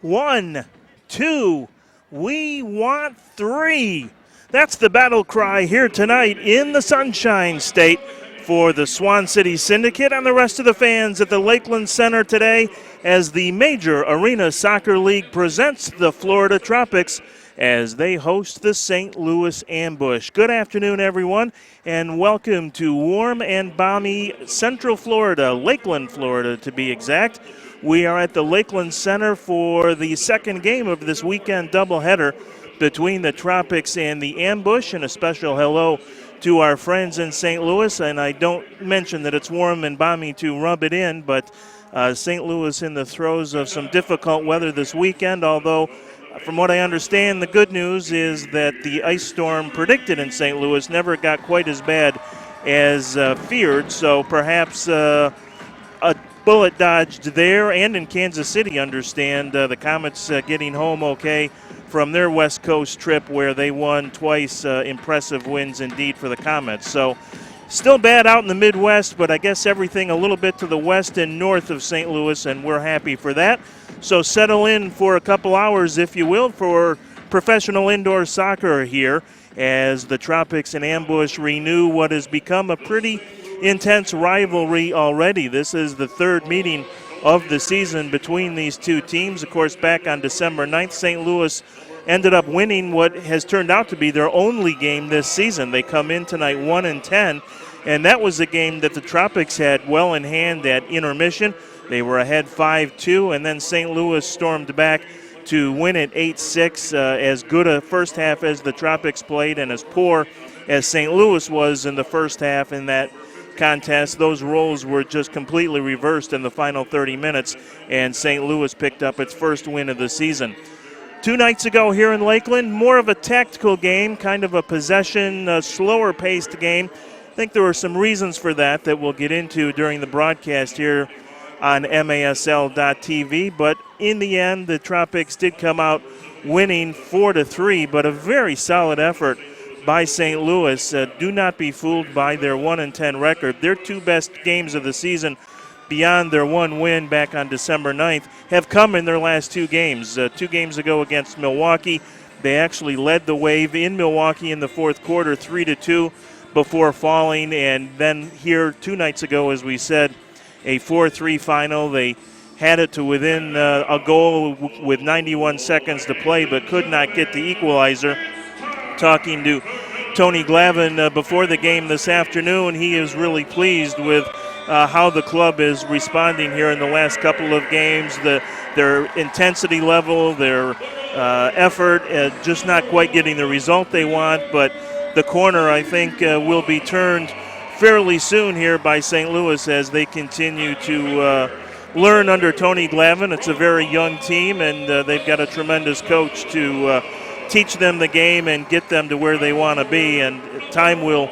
1, 2, we want 3. That's the battle cry here tonight in the Sunshine State for the Swan City Syndicate and the rest of the fans at the Lakeland Center today as the Major Arena Soccer League presents the Florida Tropics as they host the St. Louis Ambush. Good afternoon, everyone, and welcome to warm and balmy Central Florida, Lakeland, Florida to be exact. We are at the Lakeland Center for the second game of this weekend doubleheader between the Tropics and the Ambush, and a special hello to our friends in St. Louis. And I don't mention that it's warm and balmy to rub it in, but St. Louis in the throes of some difficult weather this weekend, although from what I understand, the good news is that the ice storm predicted in St. Louis never got quite as bad as feared, so perhaps a bullet dodged there, and in Kansas City, understand the Comets getting home okay from their West Coast trip where they won twice. Impressive wins indeed for the Comets. So still bad out in the Midwest, but I guess everything a little bit to the west and north of St. Louis, and we're happy for that. So settle in for a couple hours, if you will, for professional indoor soccer here as the Tropics and Ambush renew what has become a pretty intense rivalry already. This is the third meeting of the season between these two teams. Of course, back on December 9th, St. Louis ended up winning what has turned out to be their only game this season. They come in tonight 1-10, and that was a game that the Tropics had well in hand at intermission. They were ahead 5-2, and then St. Louis stormed back to win it 8-6. As good a first half as the Tropics played and as poor as St. Louis was in the first half in that contest, those roles were just completely reversed in the final 30 minutes, and St. Louis picked up its first win of the season. 2 nights ago here in Lakeland, more of a tactical game, kind of a possession, slower-paced game. I think there were some reasons for that we'll get into during the broadcast here on MASL.TV, but in the end, the Tropics did come out winning 4-3, but a very solid effort by St. Louis. Do not be fooled by their 1-10 record. Their two best games of the season, beyond their one win back on December 9th, have come in their last two games. 2 games ago against Milwaukee, they actually led the Wave in Milwaukee in the fourth quarter 3-2 before falling, and then here 2 nights ago, as we said, a 4-3 final. They had it to within a goal with 91 seconds to play, but could not get the equalizer. Talking to Tony Glavin before the game this afternoon, he is really pleased with how the club is responding here in the last couple of games. Their intensity level, their effort, just not quite getting the result they want, but the corner, I think, will be turned fairly soon here by St. Louis as they continue to learn under Tony Glavin. It's a very young team, and they've got a tremendous coach to teach them the game and get them to where they want to be, and time will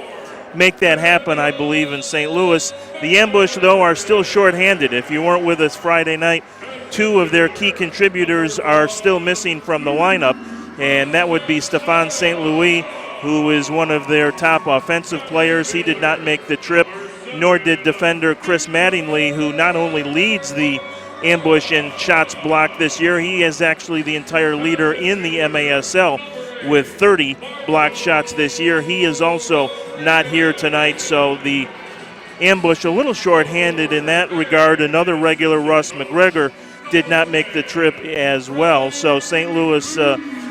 make that happen, I believe, in St. Louis. The Ambush, though, are still shorthanded. If you weren't with us Friday night, 2 of their key contributors are still missing from the lineup, and that would be Stephane St. Louis, who is one of their top offensive players. He did not make the trip, nor did defender Chris Mattingly, who not only leads the Ambush in shots blocked this year, he is actually the entire leader in the MASL with 30 blocked shots this year. He is also not here tonight, so the Ambush a little short-handed in that regard. Another regular, Russ McGregor, did not make the trip as well. So St. Louis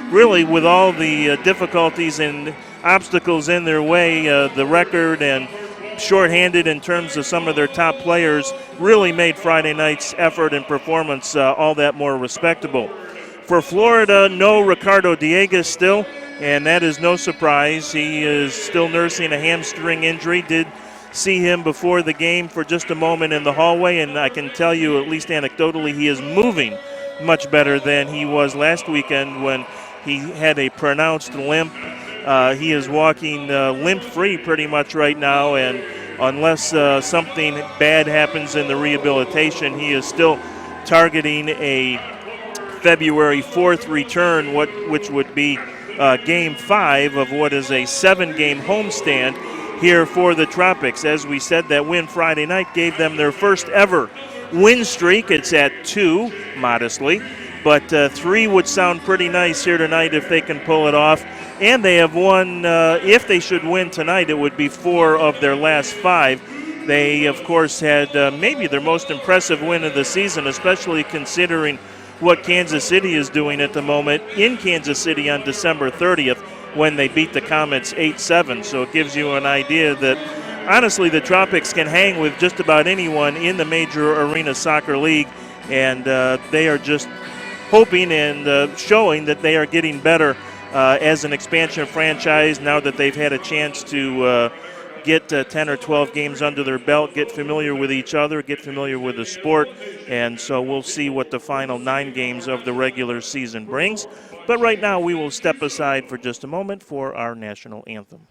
really, with all the difficulties and obstacles in their way, the record and shorthanded in terms of some of their top players, really made Friday night's effort and performance all that more respectable. For Florida, no Ricardo Dieguez still, and that is no surprise. He is still nursing a hamstring injury. Did see him before the game for just a moment in the hallway, and I can tell you, at least anecdotally, he is moving much better than he was last weekend when he had a pronounced limp. He is walking limp-free pretty much right now, and unless something bad happens in the rehabilitation, he is still targeting a February 4th return, which would be Game 5 of what is a 7-game homestand here for the Tropics. As we said, that win Friday night gave them their first ever win streak. It's at 2, modestly. But 3 would sound pretty nice here tonight if they can pull it off. And they have won, if they should win tonight, it would be 4 of their last 5. They, of course, had maybe their most impressive win of the season, especially considering what Kansas City is doing at the moment in Kansas City on December 30th when they beat the Comets 8-7. So it gives you an idea that, honestly, the Tropics can hang with just about anyone in the Major Arena Soccer League, and they are just hoping and showing that they are getting better as an expansion franchise now that they've had a chance to get 10 or 12 games under their belt, get familiar with each other, get familiar with the sport, and so we'll see what the final 9 games of the regular season brings. But right now we will step aside for just a moment for our national anthem.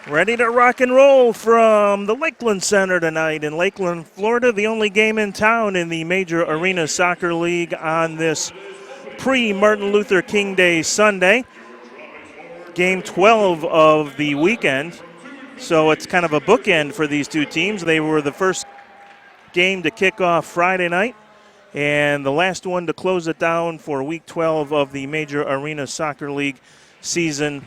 Ready to rock and roll from the Lakeland Center tonight in Lakeland, Florida. The only game in town in the Major Arena Soccer League on this pre-Martin Luther King Day Sunday. Game 12 of the weekend. So it's kind of a bookend for these two teams. They were the first game to kick off Friday night and the last one to close it down for Week 12 of the Major Arena Soccer League season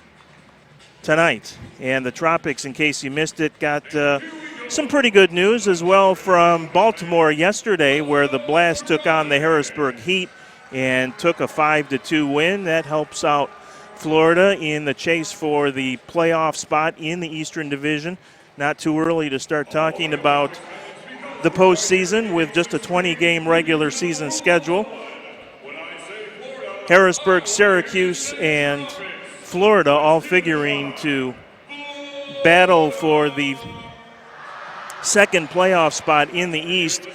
tonight. And the Tropics, in case you missed it, got some pretty good news as well from Baltimore yesterday, where the Blast took on the Harrisburg Heat and took a 5-2 win. That helps out Florida in the chase for the playoff spot in the Eastern Division. Not too early to start talking about the postseason with just a 20-game regular season schedule. Harrisburg, Syracuse, and Florida all figuring to battle for the second playoff spot in the East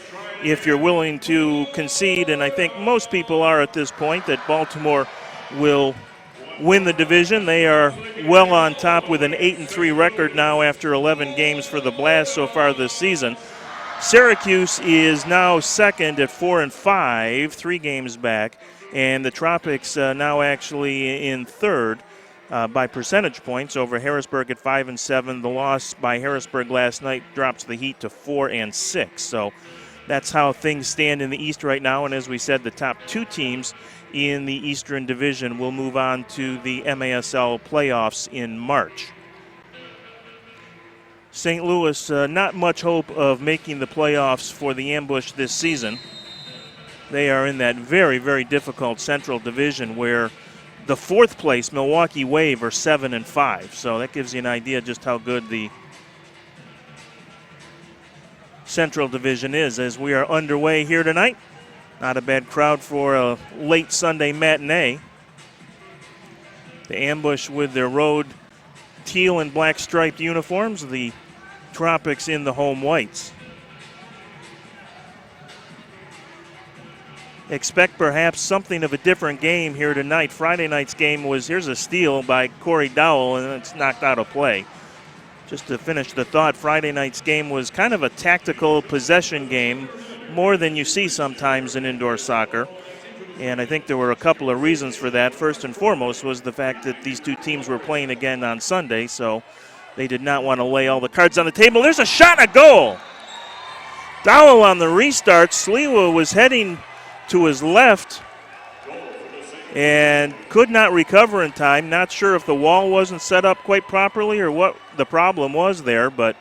if you're willing to concede, and I think most people are at this point, that Baltimore will win the division. They are well on top with an 8-3 record now after 11 games for the Blast so far this season. Syracuse is now second at 4-5, 3 games back, and the Tropics now actually in third by percentage points over Harrisburg at 5-7. The loss by Harrisburg last night drops the Heat to 4-6. So that's how things stand in the East right now. And as we said, the top 2 teams in the Eastern Division will move on to the MASL playoffs in March. St. Louis, not much hope of making the playoffs for the Ambush this season. They are in that very, very difficult Central Division where the 4th place Milwaukee Wave are 7-5. So that gives you an idea just how good the Central Division is as we are underway here tonight. Not a bad crowd for a late Sunday matinee. The Ambush with their road teal and black striped uniforms, the Tropics in the home whites. expect perhaps something of a different game here tonight. Friday night's game was, here's a steal by Corey Dowell, and it's knocked out of play. Just to finish the thought, Friday night's game was kind of a tactical possession game, more than you see sometimes in indoor soccer. And I think there were a couple of reasons for that. First and foremost was the fact that these two teams were playing again on Sunday, so they did not want to lay all the cards on the table. There's a shot and a goal. Dowell on the restart. Sliwa was heading to his left and could not recover in time. Not sure if the wall wasn't set up quite properly or what the problem was there, but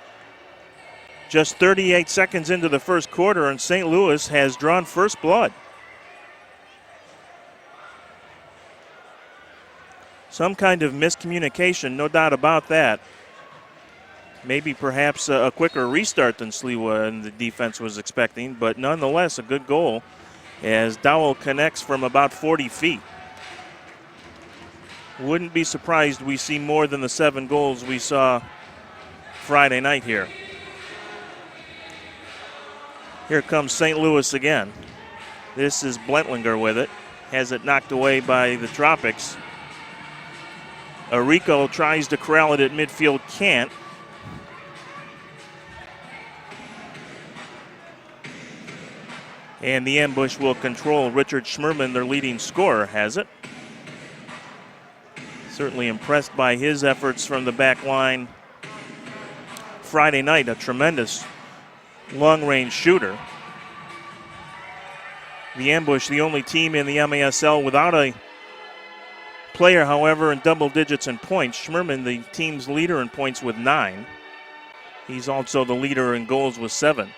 just 38 seconds into the first quarter, and St. Louis has drawn first blood. Some kind of miscommunication, no doubt about that. Maybe perhaps a quicker restart than Sliwa and the defense was expecting, but nonetheless a good goal as Dowell connects from about 40 feet. Wouldn't be surprised we see more than the 7 goals we saw Friday night here. Here comes St. Louis again. This is Blentlinger with it. Has it knocked away by the Tropics. Arico tries to corral it at midfield, can't. And the ambush will control. Richard Schmerman, their leading scorer, has it. Certainly impressed by his efforts from the back line Friday night. A tremendous long-range shooter. The ambush, the only team in the MASL without a player, however, in double digits in points. Schmerman, the team's leader in points with 9. He's also the leader in goals with 7.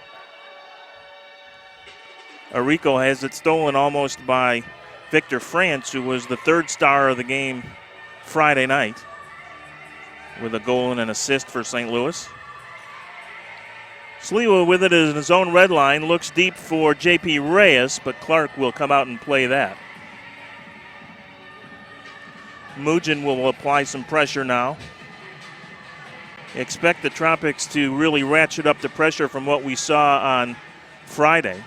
Arico has it stolen almost by Victor France, who was the 3rd star of the game Friday night, with a goal and an assist for St. Louis. Sliwa with it in his own red line, looks deep for J.P. Reyes, but Clark will come out and play that. Mugin will apply some pressure now. Expect the Tropics to really ratchet up the pressure from what we saw on Friday.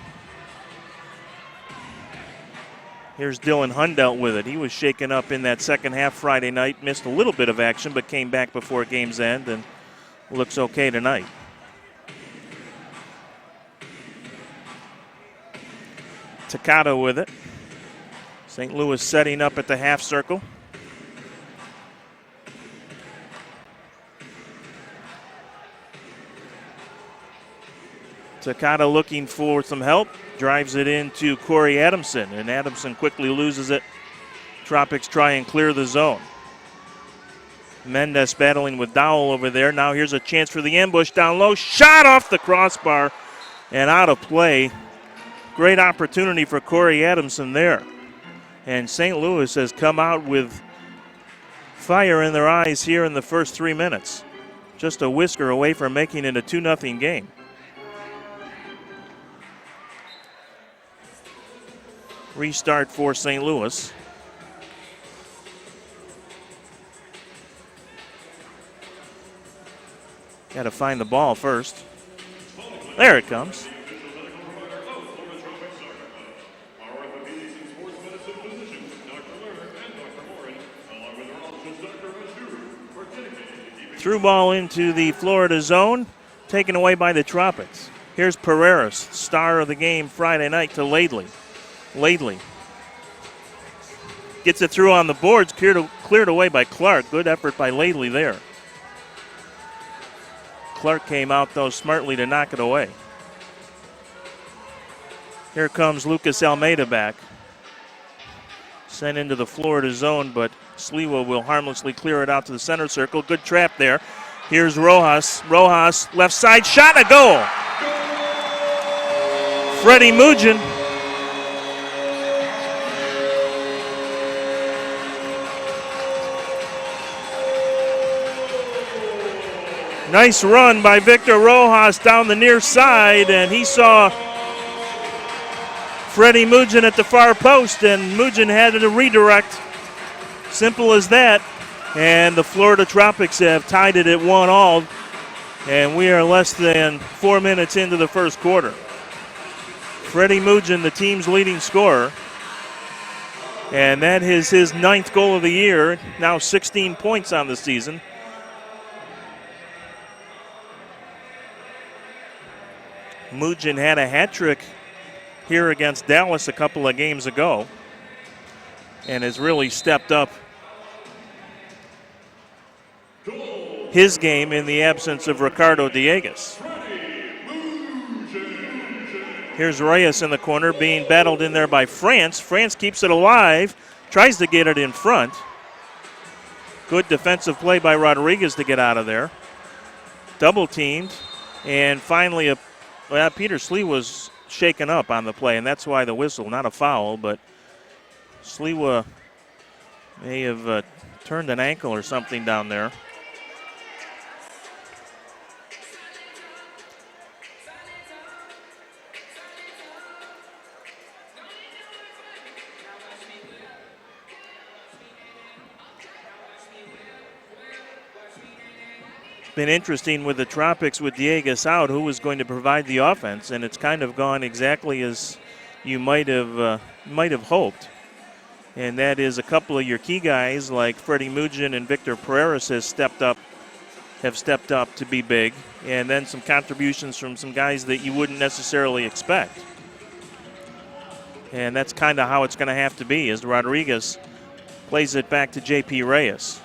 Here's Dylan Hundelt with it. He was shaken up in that second half Friday night, missed a little bit of action, but came back before game's end and looks okay tonight. Takata with it. St. Louis setting up at the half circle. Takata looking for some help. Drives it into Corey Adamson, and Adamson quickly loses it. Tropics try and clear the zone. Mendes battling with Dowell over there. Now here's a chance for the ambush down low. Shot off the crossbar and out of play. Great opportunity for Corey Adamson there. And St. Louis has come out with fire in their eyes here in the first 3 minutes. Just a whisker away from making it a 2-0 game. Restart for St. Louis. Got to find the ball first. There it comes. Through ball into the Florida zone, taken away by the Tropics. Here's Pereira, star of the game Friday night, to Laidley. Laidley gets it through on the boards, cleared away by Clark. Good effort by Laidley there. Clark came out, though, smartly to knock it away. Here comes Lucas Almeida back. Sent into the Florida zone, but Sliwa will harmlessly clear it out to the center circle. Good trap there. Here's Rojas. Rojas, left side, shot, a goal. Freddie Mugin. Nice run by Victor Rojas down the near side, and he saw Freddie Mugin at the far post, and Mugin had to redirect. Simple as that. And the Florida Tropics have tied it at 1-1, and we are less than 4 minutes into the first quarter. Freddie Mugin, the team's leading scorer. And that is his 9th goal of the year, now 16 points on the season. Mugin had a hat trick here against Dallas a couple of games ago and has really stepped up his game in the absence of Ricardo Dieguez. Here's Reyes in the corner being battled in there by France. France keeps it alive, tries to get it in front. Good defensive play by Rodriguez to get out of there. Double teamed, and finally Peter Slee was shaken up on the play, and that's why the whistle, not a foul, but Sliwa may have turned an ankle or something down there. Been interesting with the Tropics with Dieguez out, who was going to provide the offense, and it's kind of gone exactly as you might have hoped. And that is a couple of your key guys like Freddie Mugin and Victor Pereira have stepped up to be big, and then some contributions from some guys that you wouldn't necessarily expect. And that's kind of how it's going to have to be as Rodriguez plays it back to J.P. Reyes.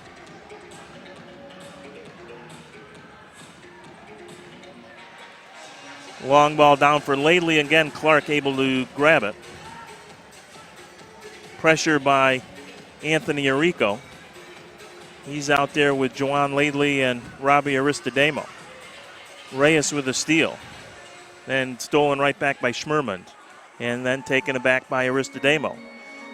Long ball down for Laidley. Again, Clark able to grab it. Pressure by Anthony Arrico. He's out there with Juwan Laidley and Robbie Aristodemo. Reyes with a steal. Then stolen right back by Schmerman. And then taken it back by Aristodemo.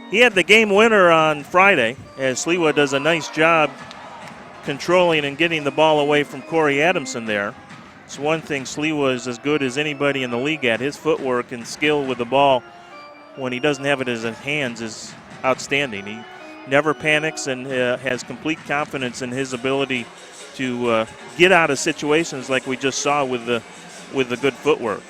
He had the game winner on Friday as Sliwa does a nice job controlling and getting the ball away from Corey Adamson there. It's one thing Sliwa is as good as anybody in the league at. His footwork and skill with the ball when he doesn't have it in his hands is outstanding. He never panics and has complete confidence in his ability to get out of situations like we just saw with the good footwork.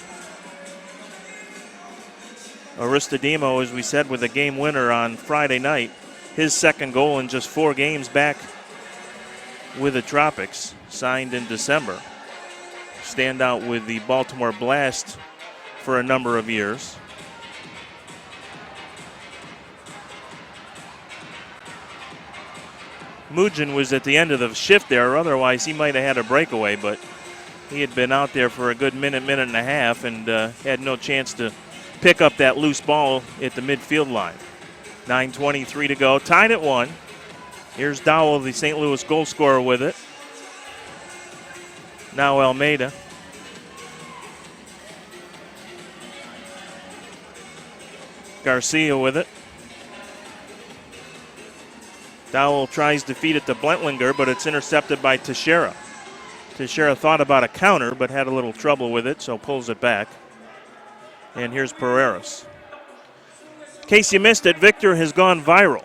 Aristodemo, as we said, with a game winner on Friday night. His second goal in just 4 games back with the Tropics, signed in December. Standout with the Baltimore Blast for a number of years. Mugin was at the end of the shift there, otherwise he might have had a breakaway, but he had been out there for a good minute and a half and had no chance to pick up that loose ball at the midfield line. 9:23 to go, tied at 1. Here's Dowell, the St. Louis goal scorer, with it. Now Almeida. Garcia with it. Dowell tries to feed it to Blentlinger, but it's intercepted by Teixeira. Teixeira thought about a counter, but had a little trouble with it, so pulls it back. And here's Pereiras. In case you missed it, Victor has gone viral.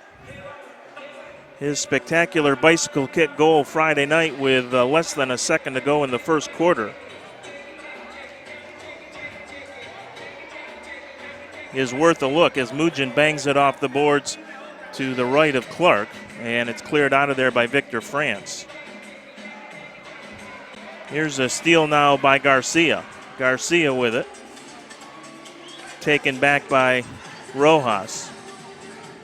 His spectacular bicycle kick goal Friday night with less than a second to go in the first quarter is worth a look as Mugin bangs it off the boards to the right of Clark, and it's cleared out of there by Victor France. Here's a steal now by Garcia. Garcia with it. Taken back by Rojas.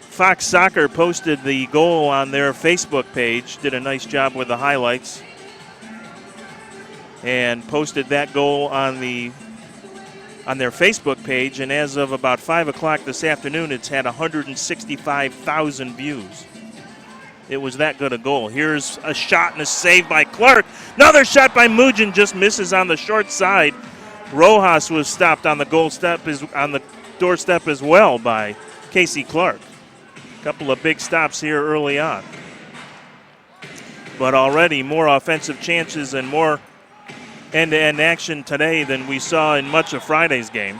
Fox Soccer posted the goal on their Facebook page, did a nice job with the highlights, and posted that goal on their Facebook page, and as of about 5 o'clock this afternoon, it's had 165,000 views. It was that good a goal. Here's a shot and a save by Clark. Another shot by Mugin, just misses on the short side. Rojas was stopped on the on the doorstep as well by Casey Clark. Couple of big stops here early on. But already more offensive chances and more end-to-end action today than we saw in much of Friday's game.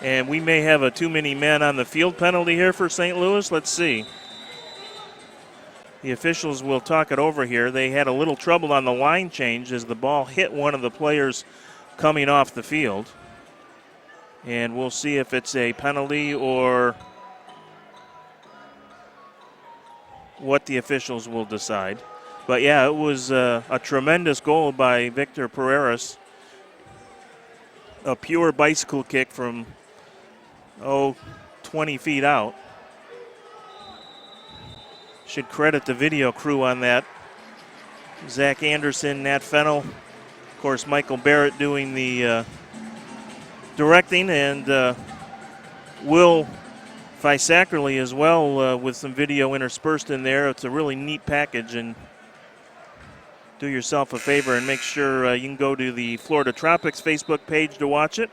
And we may have a too many men on the field penalty here for St. Louis. Let's see. The officials will talk it over here. They had a little trouble on the line change as the ball hit one of the players coming off the field. And we'll see if it's a penalty or what the officials will decide. But yeah, it was a tremendous goal by Victor Pereiras. A pure bicycle kick from, 20 feet out. Should credit the video crew on that. Zach Anderson, Nat Fennell, of course Michael Barrett doing the directing, and Will Fisackerly as well with some video interspersed in there. It's a really neat package, and do yourself a favor and make sure you can go to the Florida Tropics Facebook page to watch it,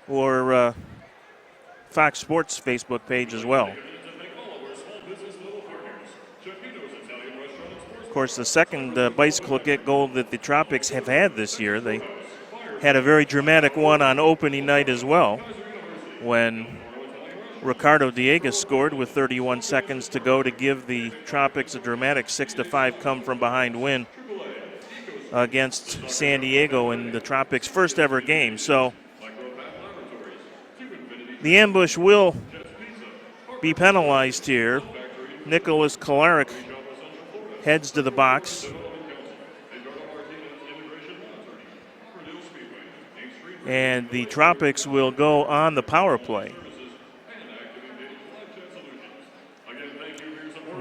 or Fox Sports Facebook page as well. Of course, the second bicycle kick goal that the Tropics have had this year. They had a very dramatic one on opening night as well, when Ricardo Dieguez scored with 31 seconds to go to give the Tropics a dramatic 6-5 come from behind win against San Diego in the Tropics' first ever game. So the ambush will be penalized here. Nicholas Kolaric heads to the box. And the Tropics will go on the power play.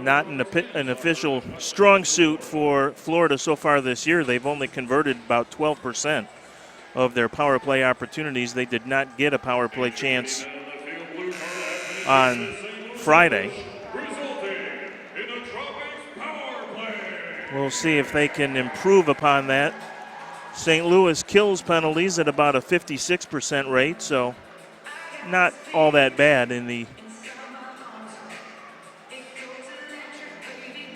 Not an official strong suit for Florida so far this year. They've only converted about 12% of their power play opportunities. They did not get a power play chance on Friday. We'll see if they can improve upon that. St. Louis kills penalties at about a 56% rate, so not all that bad in the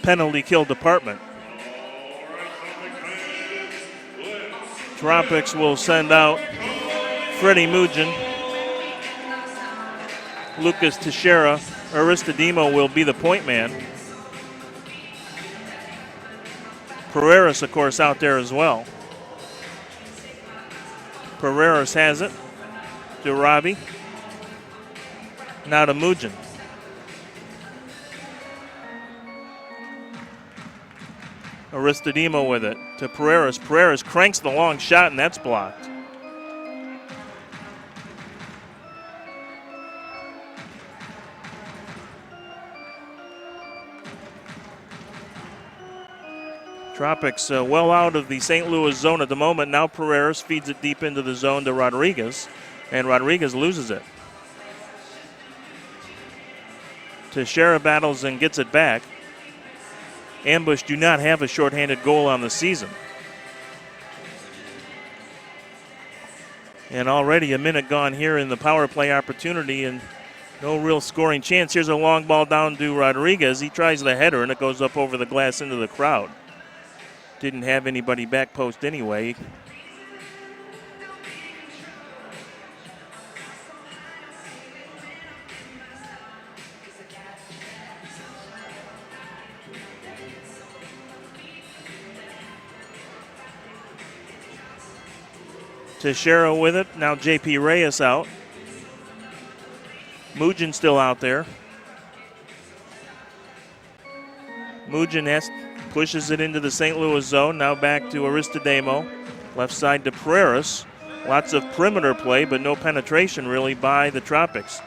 penalty kill department. Tropics will send out Freddie Mugin. Lucas Teixeira. Aristodemo will be the point man. Pereiras, of course, out there as well. Pereiras has it to Robbie. Now to Mugin. Aristodemo with it to Pereiras. Pereiras cranks the long shot, and that's blocked. Tropics well out of the St. Louis zone at the moment. Now Pereiras feeds it deep into the zone to Rodriguez, and Rodriguez loses it. Teixeira battles and gets it back. Ambush do not have a shorthanded goal on the season. And already a minute gone here in the power play opportunity, and no real scoring chance. Here's a long ball down to Rodriguez. He tries the header, and it goes up over the glass into the crowd. Didn't have anybody back post anyway. Teixeira with it. Now J.P. Reyes out. Mugin still out there. Mugin pushes it into the St. Louis zone. Now back to Aristodemo. Left side to Pereiras. Lots of perimeter play, but no penetration really by the Tropics.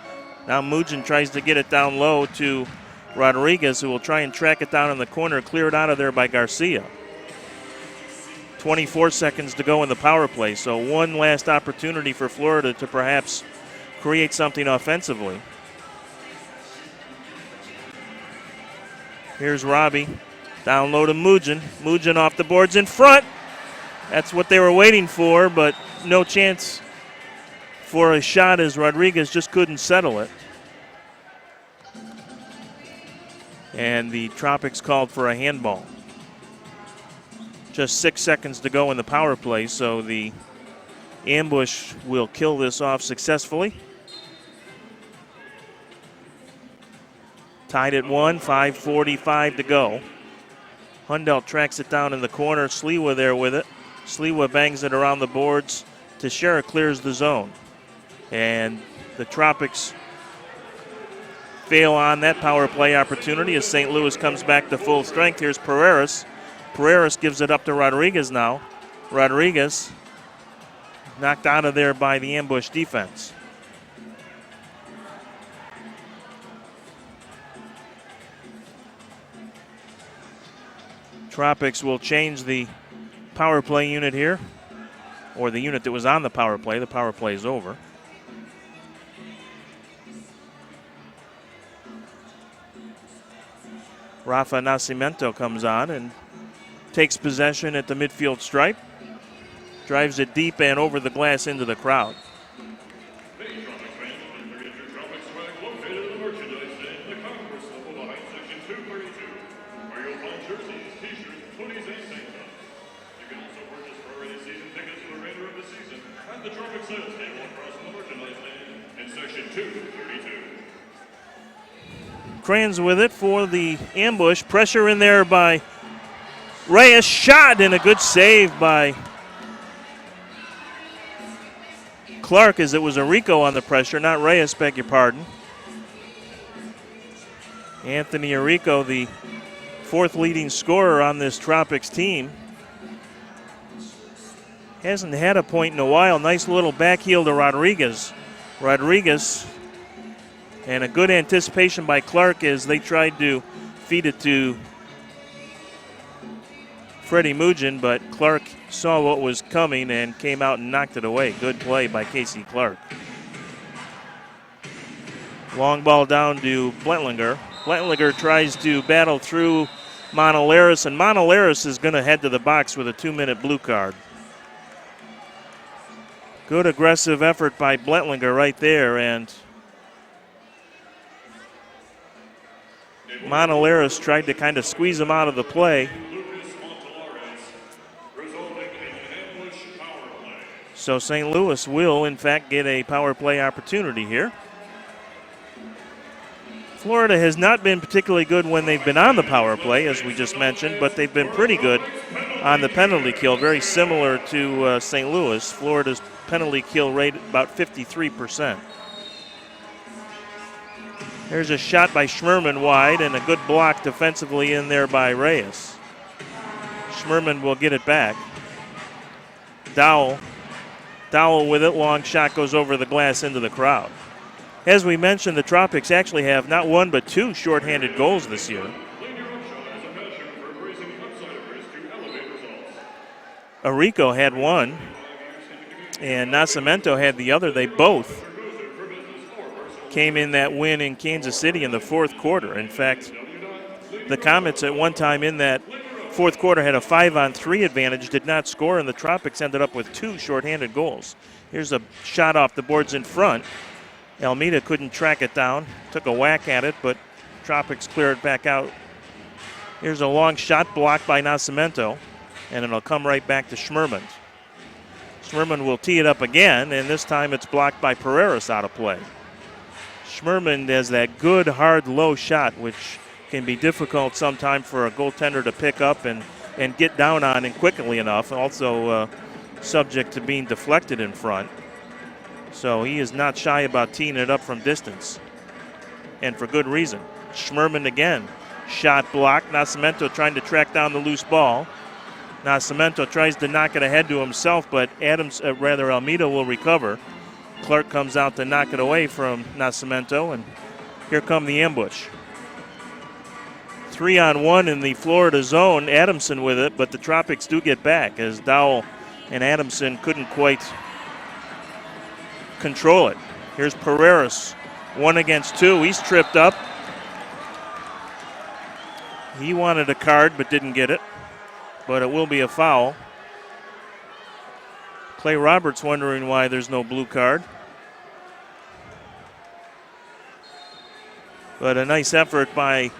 Now Mugin tries to get it down low to Rodriguez, who will try and track it down in the corner, cleared out of there by Garcia. 24 seconds to go in the power play, so one last opportunity for Florida to perhaps create something offensively. Here's Robbie. Down low to Mugin. Mugin off the boards in front. That's what they were waiting for, but no chance for a shot as Rodriguez just couldn't settle it. And the Tropics called for a handball. Just 6 seconds to go in the power play, so the ambush will kill this off successfully. Tied at 1, 5:45 to go. Hundelt tracks it down in the corner. Sliwa there with it. Sliwa bangs it around the boards. Teixeira clears the zone. And The Tropics fail on that power play opportunity as St. Louis comes back to full strength. Here's Pereiras. Pereiras gives it up to Rodriguez now. Rodriguez knocked out of there by the ambush defense. Tropics will change the power play unit here, or the unit that was on the power play. The power play is over. Rafa Nascimento comes on and takes possession at the midfield stripe. Drives it deep and over the glass into the crowd. Crayons with it for the ambush. Pressure in there by Reyes. Shot and a good save by Clark, as it was Arico on the pressure, not Reyes, beg your pardon. Anthony Arico, the fourth leading scorer on this Tropics team. Hasn't had a point in a while. Nice little back heel to Rodriguez. Rodriguez, and a good anticipation by Clark as they tried to feed it to Freddie Mugin, but Clark saw what was coming and came out and knocked it away. Good play by Casey Clark. Long ball down to Blentlinger. Blentlinger tries to battle through Monolaris, and Monolaris is going to head to the box with a 2-minute blue card. Good aggressive effort by Blentlinger right there, and Monolaris tried to kind of squeeze him out of the play. So St. Louis will, in fact, get a power play opportunity here. Florida has not been particularly good when they've been on the power play, as we just mentioned, but they've been pretty good on the penalty kill, very similar to St. Louis. Florida's penalty kill rate about 53%. There's a shot by Schmerman wide and a good block defensively in there by Reyes. Schmerman will get it back. Dowell with it. Long shot goes over the glass into the crowd. As we mentioned, the Tropics actually have not one but two shorthanded goals this year. Arico had one, and Nascimento had the other. They both came in that win in Kansas City in the fourth quarter. In fact, the Comets at one time in that fourth quarter had a 5-on-3 advantage, did not score, and the Tropics ended up with two shorthanded goals. Here's a shot off the boards in front. Almeida couldn't track it down, took a whack at it, but Tropics cleared it back out. Here's a long shot blocked by Nascimento, and it'll come right back to Schmerman. Schmerman will tee it up again, and this time it's blocked by Pereiras out of play. Schmerman has that good, hard, low shot, which can be difficult sometimes for a goaltender to pick up and get down on and quickly enough. Also subject to being deflected in front. So he is not shy about teeing it up from distance, and for good reason. Schmerman again. Shot blocked. Nascimento trying to track down the loose ball. Nascimento tries to knock it ahead to himself, but Almeida will recover. Clark comes out to knock it away from Nascimento, and here come the ambush. 3-on-1 in the Florida zone. Adamson with it, but the Tropics do get back as Dowell and Adamson couldn't quite control it. Here's Pereiras, 1 against 2. He's tripped up. He wanted a card but didn't get it, but it will be a foul. Clay Roberts wondering why there's no blue card. But a nice effort by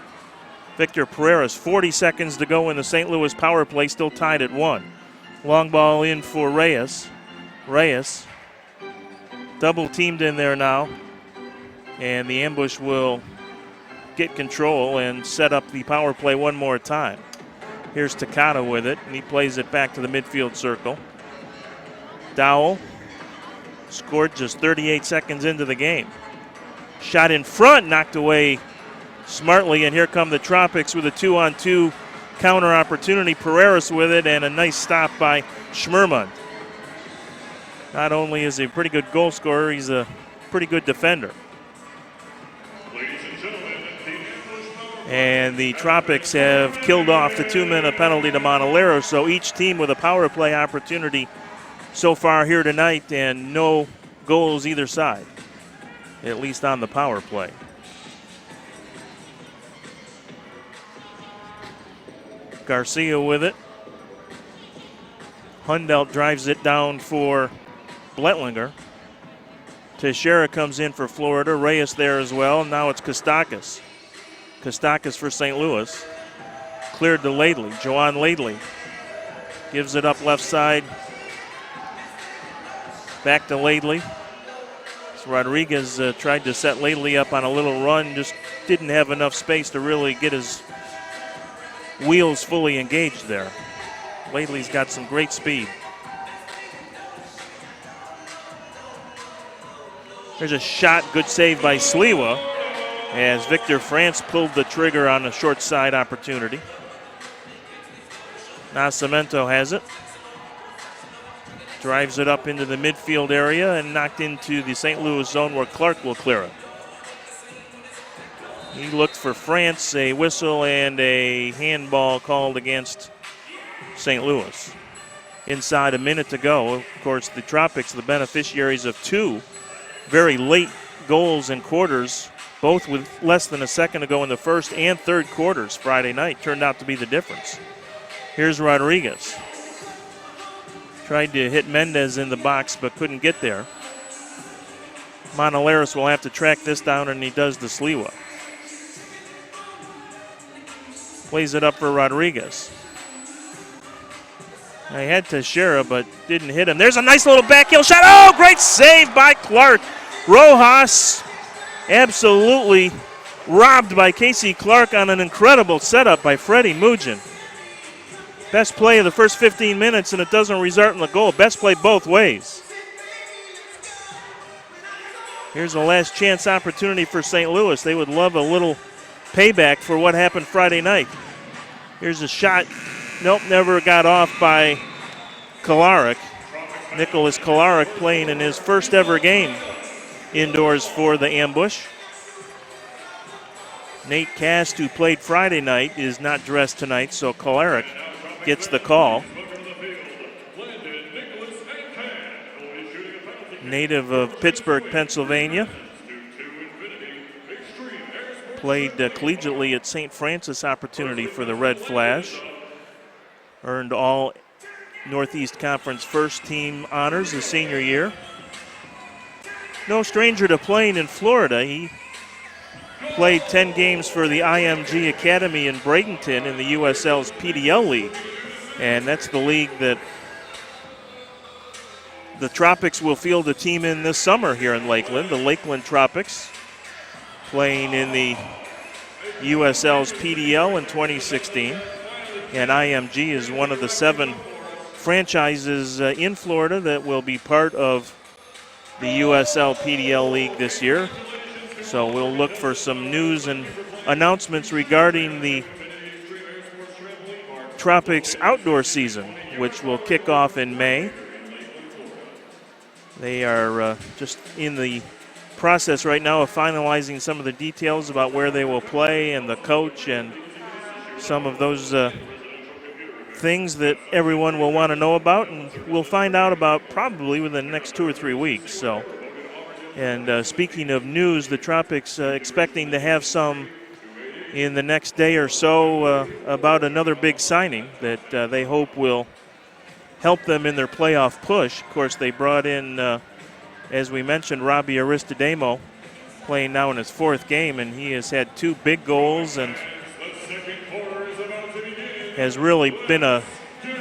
Victor Pereiras. 40 seconds to go in the St. Louis power play, still tied at 1. Long ball in for Reyes. Reyes double teamed in there now, and the ambush will get control and set up the power play one more time. Here's Takata with it, and he plays it back to the midfield circle. Dowell Scored just 38 seconds into the game. Shot in front, knocked away smartly, and here come the Tropics with a 2-on-2 counter opportunity. Pereiras with it, and a nice stop by Schmermund. Not only is he a pretty good goal scorer, he's a pretty good defender. And the Tropics have killed off the 2-minute penalty to Montalero, so each team with a power play opportunity so far here tonight, and no goals either side, at least on the power play. Garcia with it. Hundelt drives it down for Blentlinger. Teixeira comes in for Florida. Reyes there as well. Now it's Kostakis. Kostakis for St. Louis. Cleared to Laidley. Joanne Laidley gives it up left side. Back to Laidley. So Rodriguez tried to set Laidley up on a little run. Just didn't have enough space to really get his wheels fully engaged there. Laidley's got some great speed. There's a shot, good save by Sliwa, as Victor France pulled the trigger on a short side opportunity. Nascimento has it. Drives it up into the midfield area and knocked into the St. Louis zone where Clark will clear it. He looked for France, a whistle and a handball called against St. Louis. Inside a minute to go. Of course, the Tropics, the beneficiaries of two very late goals and quarters, both with less than a second to go in the first and third quarters Friday night, turned out to be the difference. Here's Rodriguez. Tried to hit Mendez in the box but couldn't get there. Montalero will have to track this down, and he does to Sliwa. Plays it up for Rodriguez. I had Teixeira, but didn't hit him. There's a nice little back heel shot. Oh, great save by Clark. Rojas absolutely robbed by Casey Clark on an incredible setup by Freddie Mugin. Best play of the first 15 minutes, and it doesn't result in the goal. Best play both ways. Here's a last chance opportunity for St. Louis. They would love a little payback for what happened Friday night. Here's a shot. Nope, never got off by Kolarek. Nicholas Kolarek playing in his first ever game indoors for the Ambush. Nate Cast, who played Friday night, is not dressed tonight, so Kolarek gets the call. Native of Pittsburgh, Pennsylvania. Played collegiately at St. Francis opportunity for the Red Flash. Earned all Northeast Conference first team honors his senior year. No stranger to playing in Florida. He played 10 games for the IMG Academy in Bradenton in the USL's PDL League. And that's the league that the Tropics will field a team in this summer here in Lakeland. The Lakeland Tropics playing in the USL's PDL in 2016. And IMG is one of the 7 franchises in Florida that will be part of the USL PDL League this year. So we'll look for some news and announcements regarding the Tropics outdoor season, which will kick off in May. They are just in the process right now of finalizing some of the details about where they will play and the coach and some of those things that everyone will want to know about, and we'll find out about probably within the next 2 or 3 weeks. So, and speaking of news, the Tropics expecting to have some in the next day or so about another big signing that they hope will help them in their playoff push. Of course, they brought in, as we mentioned, Robbie Aristodemo, playing now in his 4th game, and he has had 2 big goals and has really been a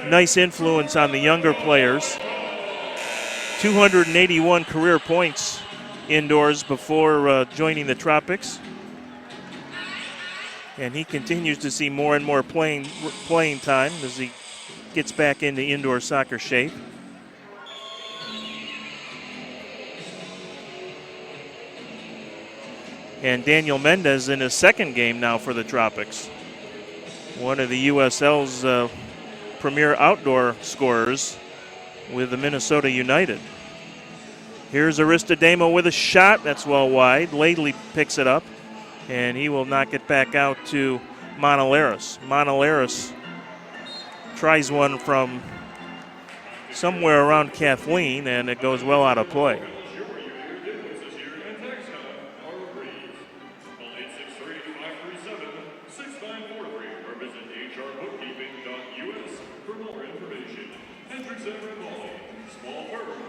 nice influence on the younger players. 281 career points indoors before joining the Tropics. And he continues to see more and more playing time as he gets back into indoor soccer shape. And Daniel Mendez in his second game now for the Tropics. One of the USL's premier outdoor scorers with the Minnesota United. Here's Aristodemo with a shot. That's well wide. Laidley picks it up, and he will knock it back out to Monolaris. Monolaris tries one from somewhere around Kathleen, and it goes well out of play.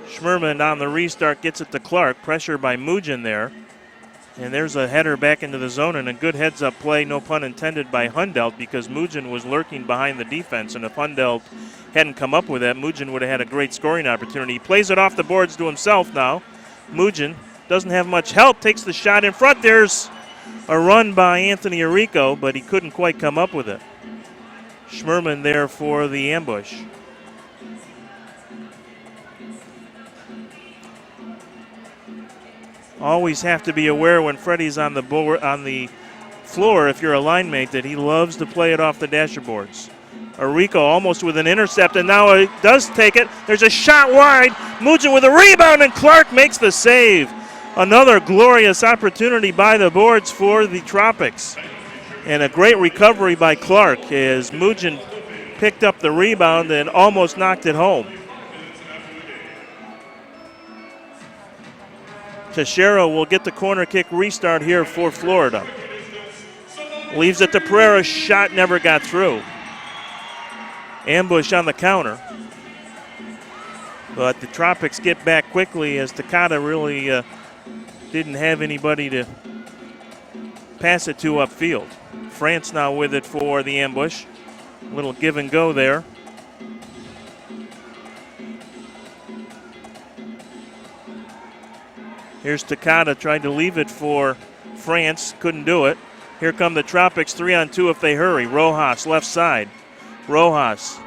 Schmerman on the restart gets it to Clark. Pressure by Mugin there. And there's a header back into the zone and a good heads-up play, no pun intended, by Hundelt because Mugin was lurking behind the defense. And if Hundelt hadn't come up with that, Mugin would have had a great scoring opportunity. He plays it off the boards to himself now. Mugin doesn't have much help, takes the shot in front. There's a run by Anthony Arrico, but he couldn't quite come up with it. Schmerman there for the ambush. Always have to be aware when Freddie's on the floor, if you're a line mate, that he loves to play it off the dasherboards. Arrico almost with an intercept, and now he does take it. There's a shot wide. Mugin with a rebound, and Clark makes the save. Another glorious opportunity by the boards for the Tropics. And a great recovery by Clark as Mugin picked up the rebound and almost knocked it home. Teixeira will get the corner kick restart here for Florida. Leaves it to Pereira. Shot never got through. Ambush on the counter. But the Tropics get back quickly as Takata really didn't have anybody to pass it to upfield. France now with it for the ambush. Little give and go there. Here's Takata trying to leave it for France. Couldn't do it. Here come the Tropics, 3-on-2 if they hurry. Rojas, left side. Rojas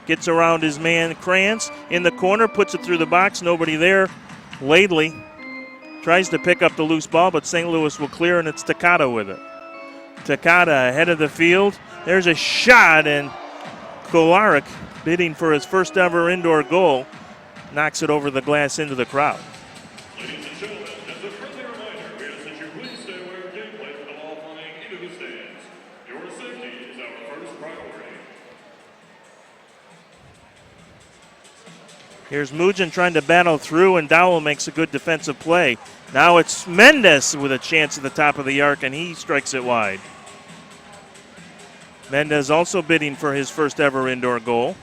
gets around his man Krantz in the corner, puts it through the box. Nobody there. Laidley tries to pick up the loose ball, but St. Louis will clear, and it's Takata with it. Takata ahead of the field. There's a shot, and Kolarek, bidding for his first ever indoor goal, knocks it over the glass into the crowd. Ladies and gentlemen, as a friendly reminder, we ask that you please stay away of gameplay for the ball flying into the stands. Your safety is our first priority. Here's Mugin trying to battle through, and Dowell makes a good defensive play. Now it's Mendez with a chance at the top of the arc, and he strikes it wide. Mendez also bidding for his first ever indoor goal.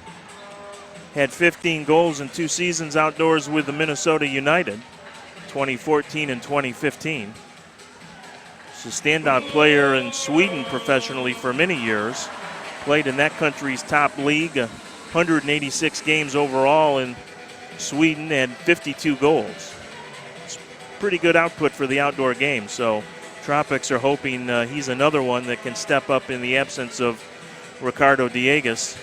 Had 15 goals in 2 seasons outdoors with the Minnesota United, 2014 and 2015. He's a standout player in Sweden professionally for many years. Played in that country's top league, 186 games overall in Sweden and 52 goals. It's pretty good output for the outdoor game, so Tropics are hoping he's another one that can step up in the absence of Ricardo Diegues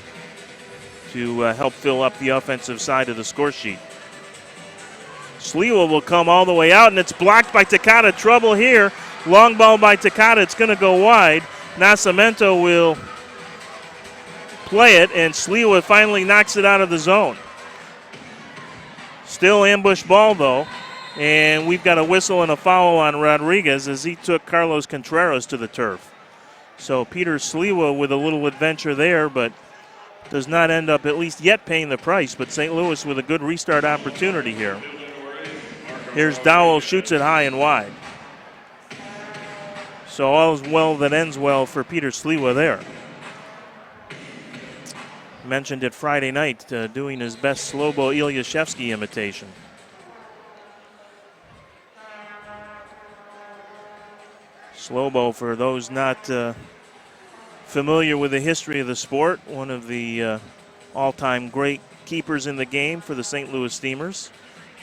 to help fill up the offensive side of the score sheet. Sliwa will come all the way out, and it's blocked by Takata. Trouble here. Long ball by Takata. It's going to go wide. Nascimento will play it, and Sliwa finally knocks it out of the zone. Still ambush ball, though, and we've got a whistle and a foul on Rodriguez as he took Carlos Contreras to the turf. So Peter Sliwa with a little adventure there, but does not end up at least yet paying the price. But St. Louis with a good restart opportunity here. Here's Dowell, shoots it high and wide. So all is well that ends well for Peter Sliwa there. Mentioned it Friday night, doing his best Slobo Ilyashevsky imitation. Slobo, for those not familiar with the history of the sport, one of the all-time great keepers in the game for the St. Louis Steamers,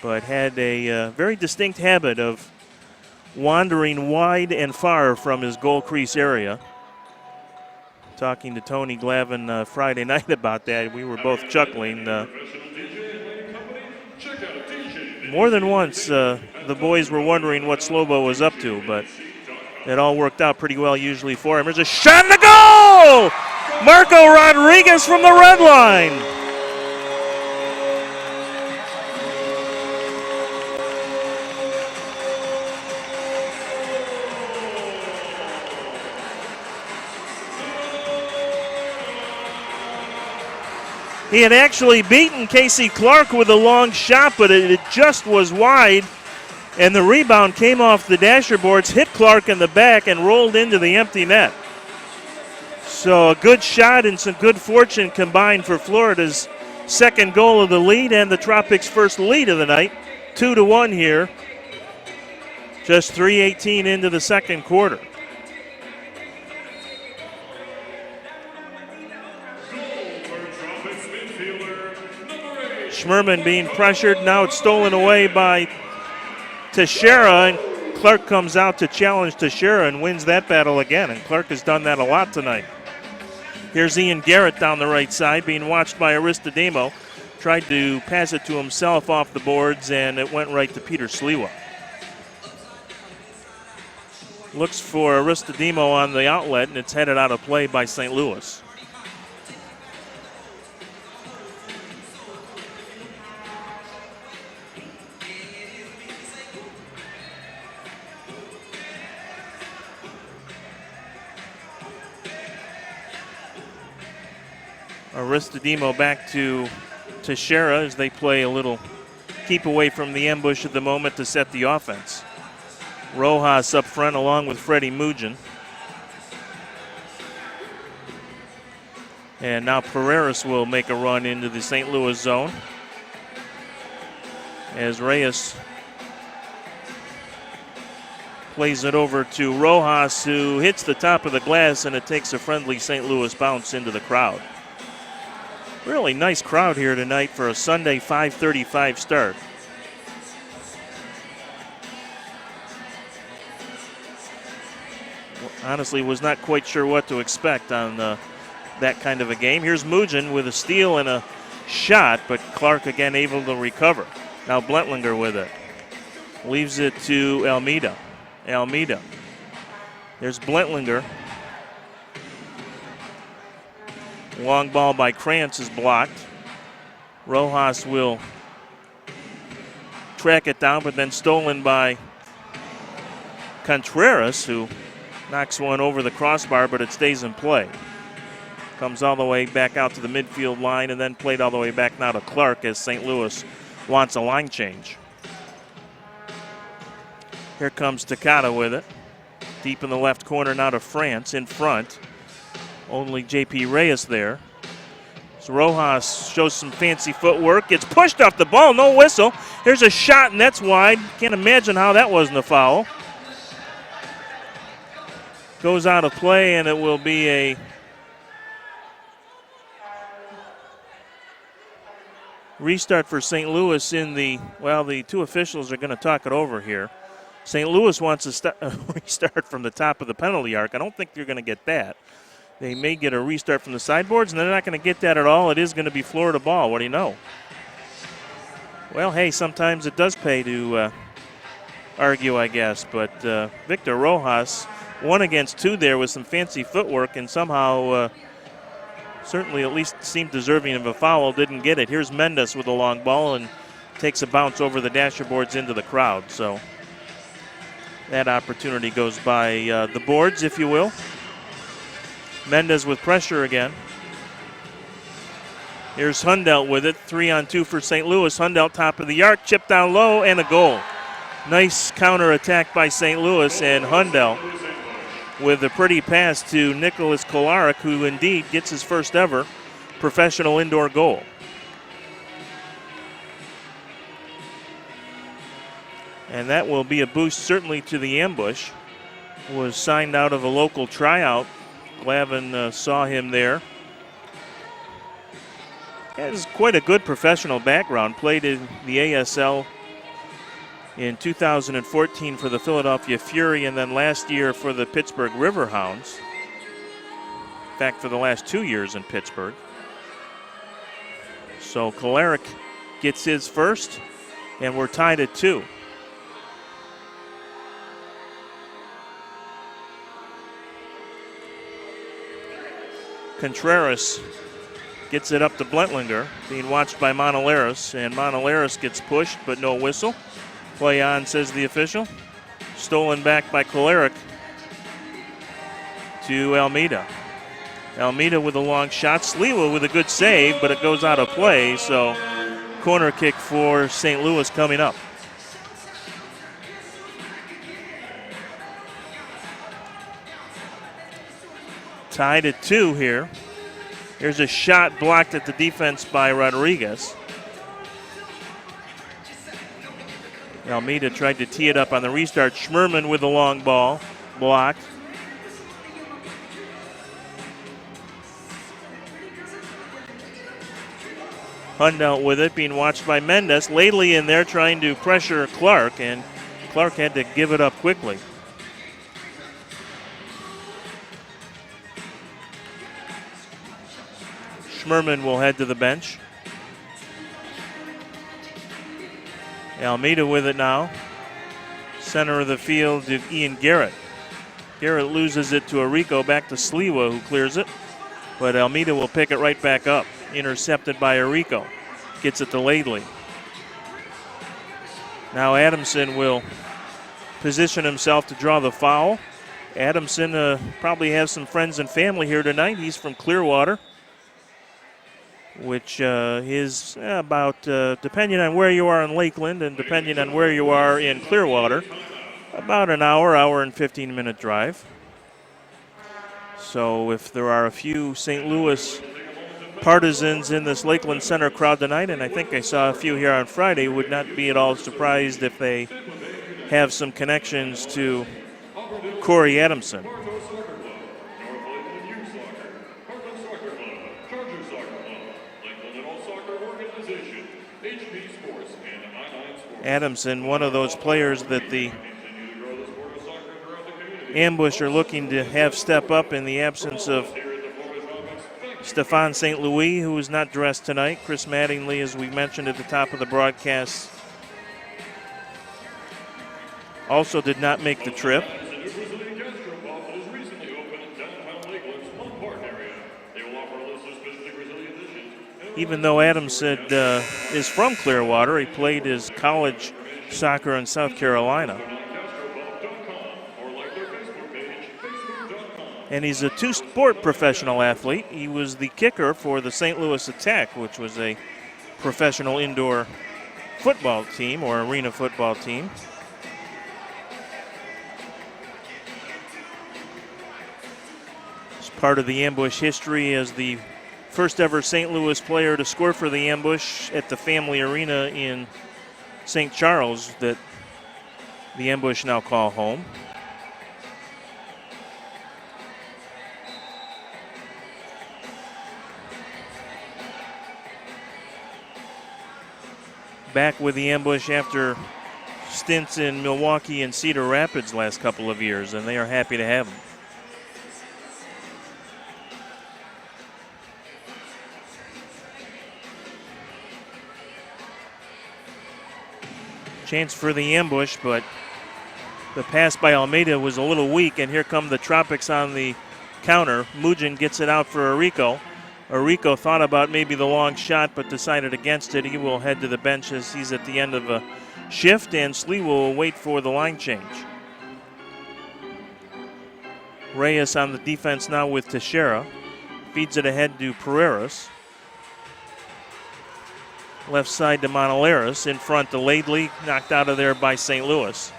but had a very distinct habit of wandering wide and far from his goal crease area. Talking to Tony Glavin Friday night about that, we were both chuckling. More than once, the boys were wondering what Slobo was up to, but it all worked out pretty well usually for him. There's a shot and a goal! Marco Rodriguez from the red line. He had actually beaten Casey Clark with a long shot, but it just was wide. And the rebound came off the dasher boards, hit Clark in the back, and rolled into the empty net. So a good shot and some good fortune combined for Florida's second goal of the lead and the Tropics' first lead of the night. 2-1 here. Just 3:18 into the second quarter. Schmerman being pressured. Now it's stolen away by Teixeira, and Clark comes out to challenge Teixeira and wins that battle again. And Clark has done that a lot tonight. Here's Ian Garrett down the right side, being watched by Aristodemo. Tried to pass it to himself off the boards, and it went right to Peter Sliwa. Looks for Aristodemo on the outlet, and it's headed out of play by St. Louis. Aristodemo back to Teixeira as they play a little keep away from the ambush at the moment to set the offense. Rojas up front along with Freddie Mugin. And now Pereiras will make a run into the St. Louis zone as Reyes plays it over to Rojas, who hits the top of the glass, and it takes a friendly St. Louis bounce into the crowd. Really nice crowd here tonight for a Sunday 5:35 start. Honestly, was not quite sure what to expect on that kind of a game. Here's Mugin with a steal and a shot, but Clark again able to recover. Now Blentlinger with it. Leaves it to Almeida. There's Blentlinger. Long ball by Krantz is blocked. Rojas will track it down, but then stolen by Contreras, who knocks one over the crossbar, but it stays in play. Comes all the way back out to the midfield line and then played all the way back now to Clark as St. Louis wants a line change. Here comes Takata with it. Deep in the left corner now to France in front. Only J.P. Reyes there. So Rojas shows some fancy footwork. Gets pushed off the ball, no whistle. Here's a shot, and that's wide. Can't imagine how that wasn't a foul. Goes out of play, and it will be a restart for St. Louis in the, well, the two officials are going to talk it over here. St. Louis wants to restart from the top of the penalty arc. I don't think you're going to get that. They may get a restart from the sideboards, and they're not going to get that at all. It is going to be Florida ball. What do you know? Well, hey, sometimes it does pay to argue, I guess. But Victor Rojas, 1 against 2 there with some fancy footwork, and somehow certainly at least seemed deserving of a foul. Didn't get it. Here's Mendes with a long ball and takes a bounce over the dasher boards into the crowd. So that opportunity goes by the boards, if you will. Mendes with pressure again. Here's Hundelt with it. 3-on-2 for St. Louis. Hundelt top of the arc, chip down low, and a goal. Nice counter attack by St. Louis, and Hundelt with a pretty pass to Nicholas Kolarek, who indeed gets his first ever professional indoor goal. And that will be a boost certainly to the ambush. Was signed out of a local tryout. Glavin saw him there. Has quite a good professional background. Played in the ASL in 2014 for the Philadelphia Fury, and then last year for the Pittsburgh Riverhounds. In fact, for the last 2 years in Pittsburgh. So Kolarek gets his first, and we're tied at 2. Contreras gets it up to Blentlinger, being watched by Monolaris, and Monolaris gets pushed, but no whistle. Play on, says the official. Stolen back by Kolarek to Almeida. Almeida with a long shot. Sliwa with a good save, but it goes out of play, so corner kick for St. Louis coming up. Tied at 2 here. Here's a shot blocked at the defense by Rodriguez. Almeida tried to tee it up on the restart. Schmerman with the long ball, blocked. Hundelt with it, being watched by Mendes. Lately in there trying to pressure Clark, and Clark had to give it up quickly. Schmerman will head to the bench. Almeida with it now. Center of the field to Ian Garrett. Garrett loses it to Arico, back to Sliwa, who clears it. But Almeida will pick it right back up. Intercepted by Arico. Gets it to Laidley. Now Adamson will position himself to draw the foul. Adamson probably has some friends and family here tonight. He's from Clearwater, which is about, depending on where you are in Lakeland and depending on where you are in Clearwater, about an hour and 15-minute drive. So if there are a few St. Louis partisans in this Lakeland Center crowd tonight, and I think I saw a few here on Friday, would not be at all surprised if they have some connections to Corey Adamson. Adamson, one of those players that the Ambush are looking to have step up in the absence of Stephane St. Louis, who is not dressed tonight. Chris Mattingly, as we mentioned at the top of the broadcast, also did not make the trip. Even though Adamson is from Clearwater, he played his college soccer in South Carolina. And he's a two-sport professional athlete. He was the kicker for the St. Louis Attack, which was a professional indoor football team or arena football team. It's part of the Ambush history as the first ever St. Louis player to score for the Ambush at the Family Arena in St. Charles that the Ambush now call home. Back with the Ambush after stints in Milwaukee and Cedar Rapids last couple of years, and they are happy to have him. Chance for the Ambush, but the pass by Almeida was a little weak, and here come the Tropics on the counter. Mugin gets it out for Arico. Arico thought about maybe the long shot, but decided against it. He will head to the bench as he's at the end of a shift, and Slee will wait for the line change. Reyes on the defense now with Teixeira. Feeds it ahead to Pereiras. Left side to Monolaris. In front to Laidley. Knocked out of there by St. Louis.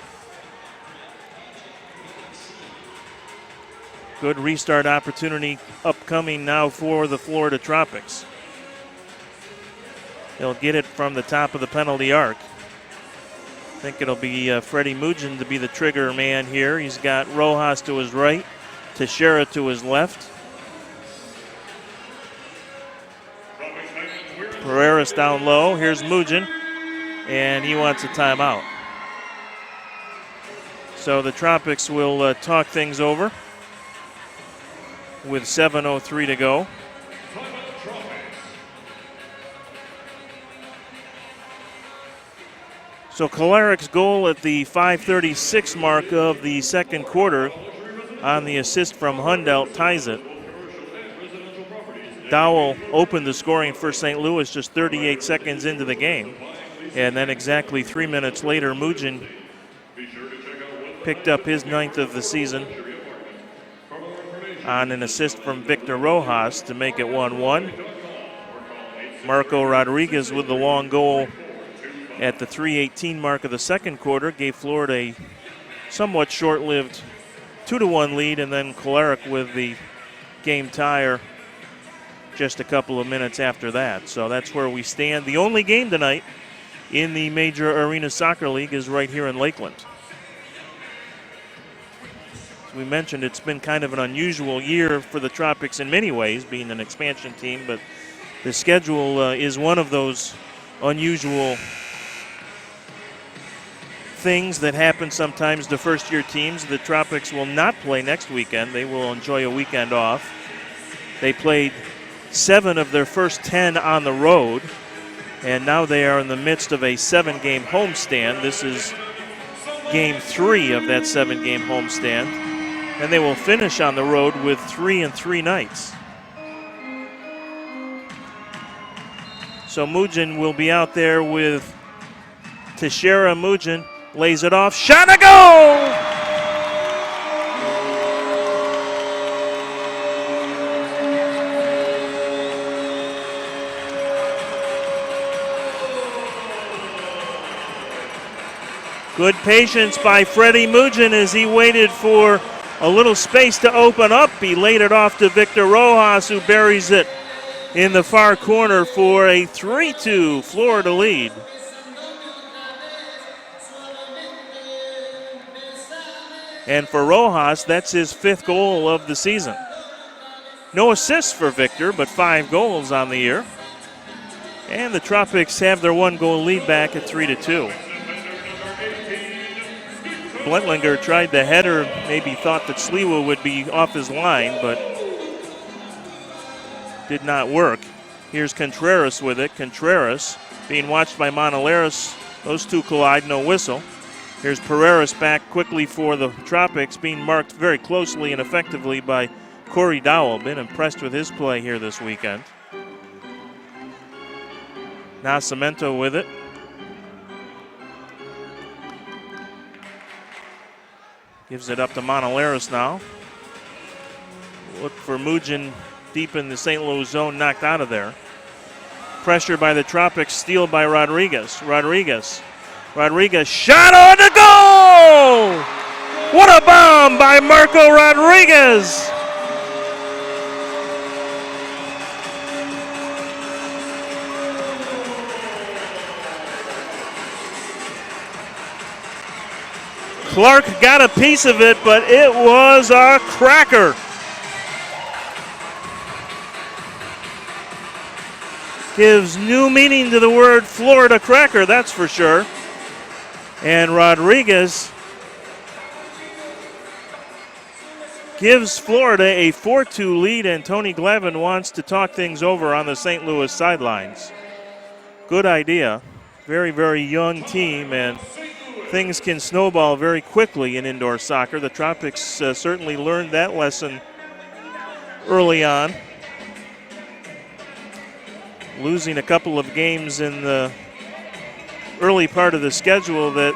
Good restart opportunity upcoming now for the Florida Tropics. They'll get it from the top of the penalty arc. I think it'll be Freddie Mugin to be the trigger man here. He's got Rojas to his right, Teixeira to his left. Pereiras down low. Here's Mugin, and he wants a timeout. So the Tropics will talk things over with 7:03 to go. So Kolarek's goal at the 5:36 mark of the second quarter on the assist from Hundelt ties it. Dowell opened the scoring for St. Louis just 38 seconds into the game. And then exactly 3 minutes later, Mujin picked up his 9th of the season on an assist from Victor Rojas to make it 1-1. Marco Rodriguez with the long goal at the 3:18 mark of the second quarter gave Florida a somewhat short-lived 2-1 lead, and then Kolarek with the game tire just a couple of minutes after that. So that's where we stand. The only game tonight in the Major Arena Soccer League is right here in Lakeland. As we mentioned, it's been kind of an unusual year for the Tropics in many ways, being an expansion team, but the schedule is one of those unusual things that happen sometimes to first-year teams. The Tropics will not play next weekend. They will enjoy a weekend off. They played 7 of their first 10 on the road, and now they are in the midst of a 7-game homestand. This is game 3 of that 7-game homestand, and they will finish on the road with 3 and 3 nights. So Mujin will be out there with Teixeira. Mujin lays it off, shot, a goal! Good patience by Freddie Mujin as he waited for a little space to open up. He laid it off to Victor Rojas, who buries it in the far corner for a 3-2 Florida lead. And for Rojas, that's his 5th goal of the season. No assists for Victor, but 5 goals on the year. And the Tropics have their 1-goal lead back at 3-2. Blentlinger tried the header, maybe thought that Sliwa would be off his line, but did not work. Here's Contreras with it. Contreras being watched by Monaleris. Those two collide, no whistle. Here's Pereiras back quickly for the Tropics, being marked very closely and effectively by Corey Dowell. Been impressed with his play here this weekend. Nascimento with it. Gives it up to Monaleris now. Look for Mujin deep in the St. Louis zone, knocked out of there. Pressure by the Tropics, steal by Rodriguez. Rodriguez shot on the goal! What a bomb by Marco Rodriguez! Clark got a piece of it, but it was a cracker. Gives new meaning to the word Florida cracker, that's for sure. And Rodriguez gives Florida a 4-2 lead, and Tony Glavin wants to talk things over on the St. Louis sidelines. Good idea. Very, very young team, and things can snowball very quickly in indoor soccer. The Tropics certainly learned that lesson early on, losing a couple of games in the early part of the schedule that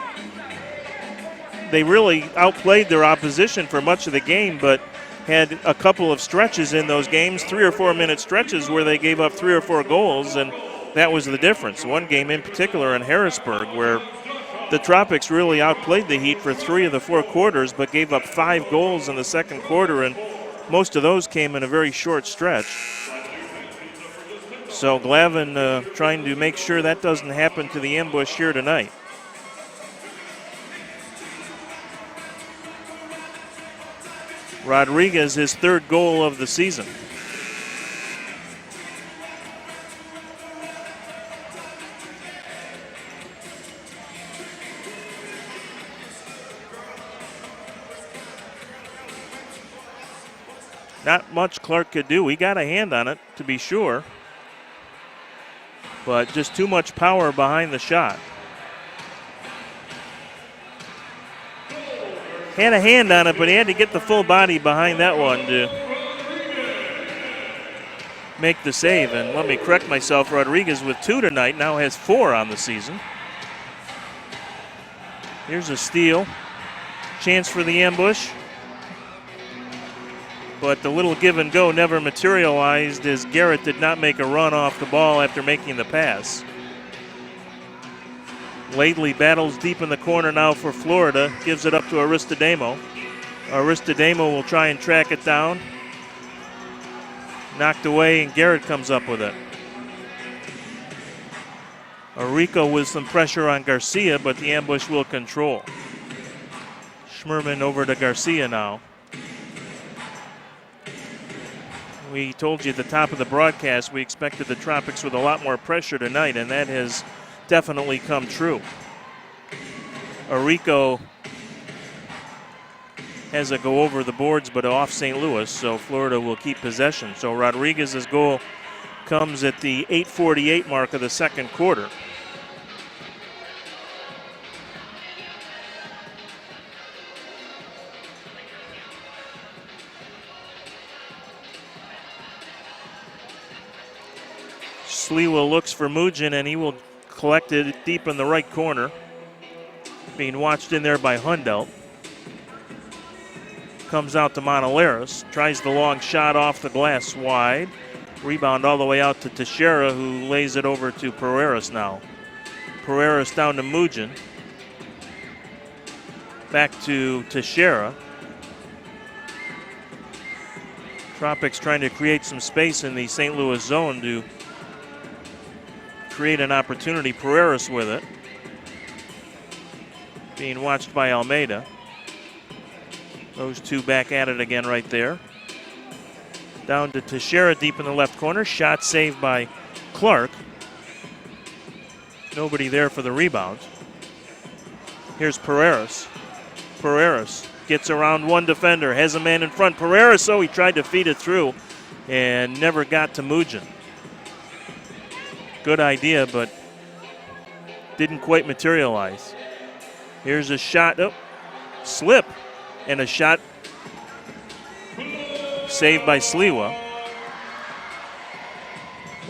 they really outplayed their opposition for much of the game, but had a couple of stretches in those games, 3 or 4 minute stretches where they gave up 3 or 4 goals, and that was the difference. One game in particular in Harrisburg where the Tropics really outplayed the Heat for 3 of the 4 quarters, but gave up 5 goals in the second quarter, and most of those came in a very short stretch. So Glavin trying to make sure that doesn't happen to the ambush here tonight. Rodriguez, his 3rd goal of the season. Not much Clark could do. He got a hand on it, to be sure, but just too much power behind the shot. Had a hand on it, but he had to get the full body behind that one make the save. And let me correct myself, Rodriguez with 2 tonight, now has 4 on the season. Here's a steal. Chance for the ambush. But the little give and go never materialized as Garrett did not make a run off the ball after making the pass. Laidley battles deep in the corner now for Florida. Gives it up to Aristodamo. Aristodamo will try and track it down. Knocked away, and Garrett comes up with it. Arico with some pressure on Garcia, but the ambush will control. Schmerman over to Garcia now. We told you at the top of the broadcast we expected the Tropics with a lot more pressure tonight, and that has definitely come true. Arico has a go over the boards but off St. Louis, so Florida will keep possession. So Rodriguez's goal comes at the 8:48 mark of the second quarter. Sliwa looks for Mugin, and he will collect it deep in the right corner. Being watched in there by Hundelt. Comes out to Monaleras. Tries the long shot off the glass wide. Rebound all the way out to Teixeira, who lays it over to Pereiras now. Pereiras down to Mugin. Back to Teixeira. Tropics trying to create some space in the St. Louis zone to create an opportunity. Pereiras with it. Being watched by Almeida. Those two back at it again right there. Down to Teixeira deep in the left corner. Shot saved by Clark. Nobody there for the rebound. Here's Pereiras. Pereiras gets around one defender. Has a man in front. Pereiras, he tried to feed it through and never got to Mugin. Good idea, but didn't quite materialize. Here's a shot. Slip. And a shot saved by Sliwa.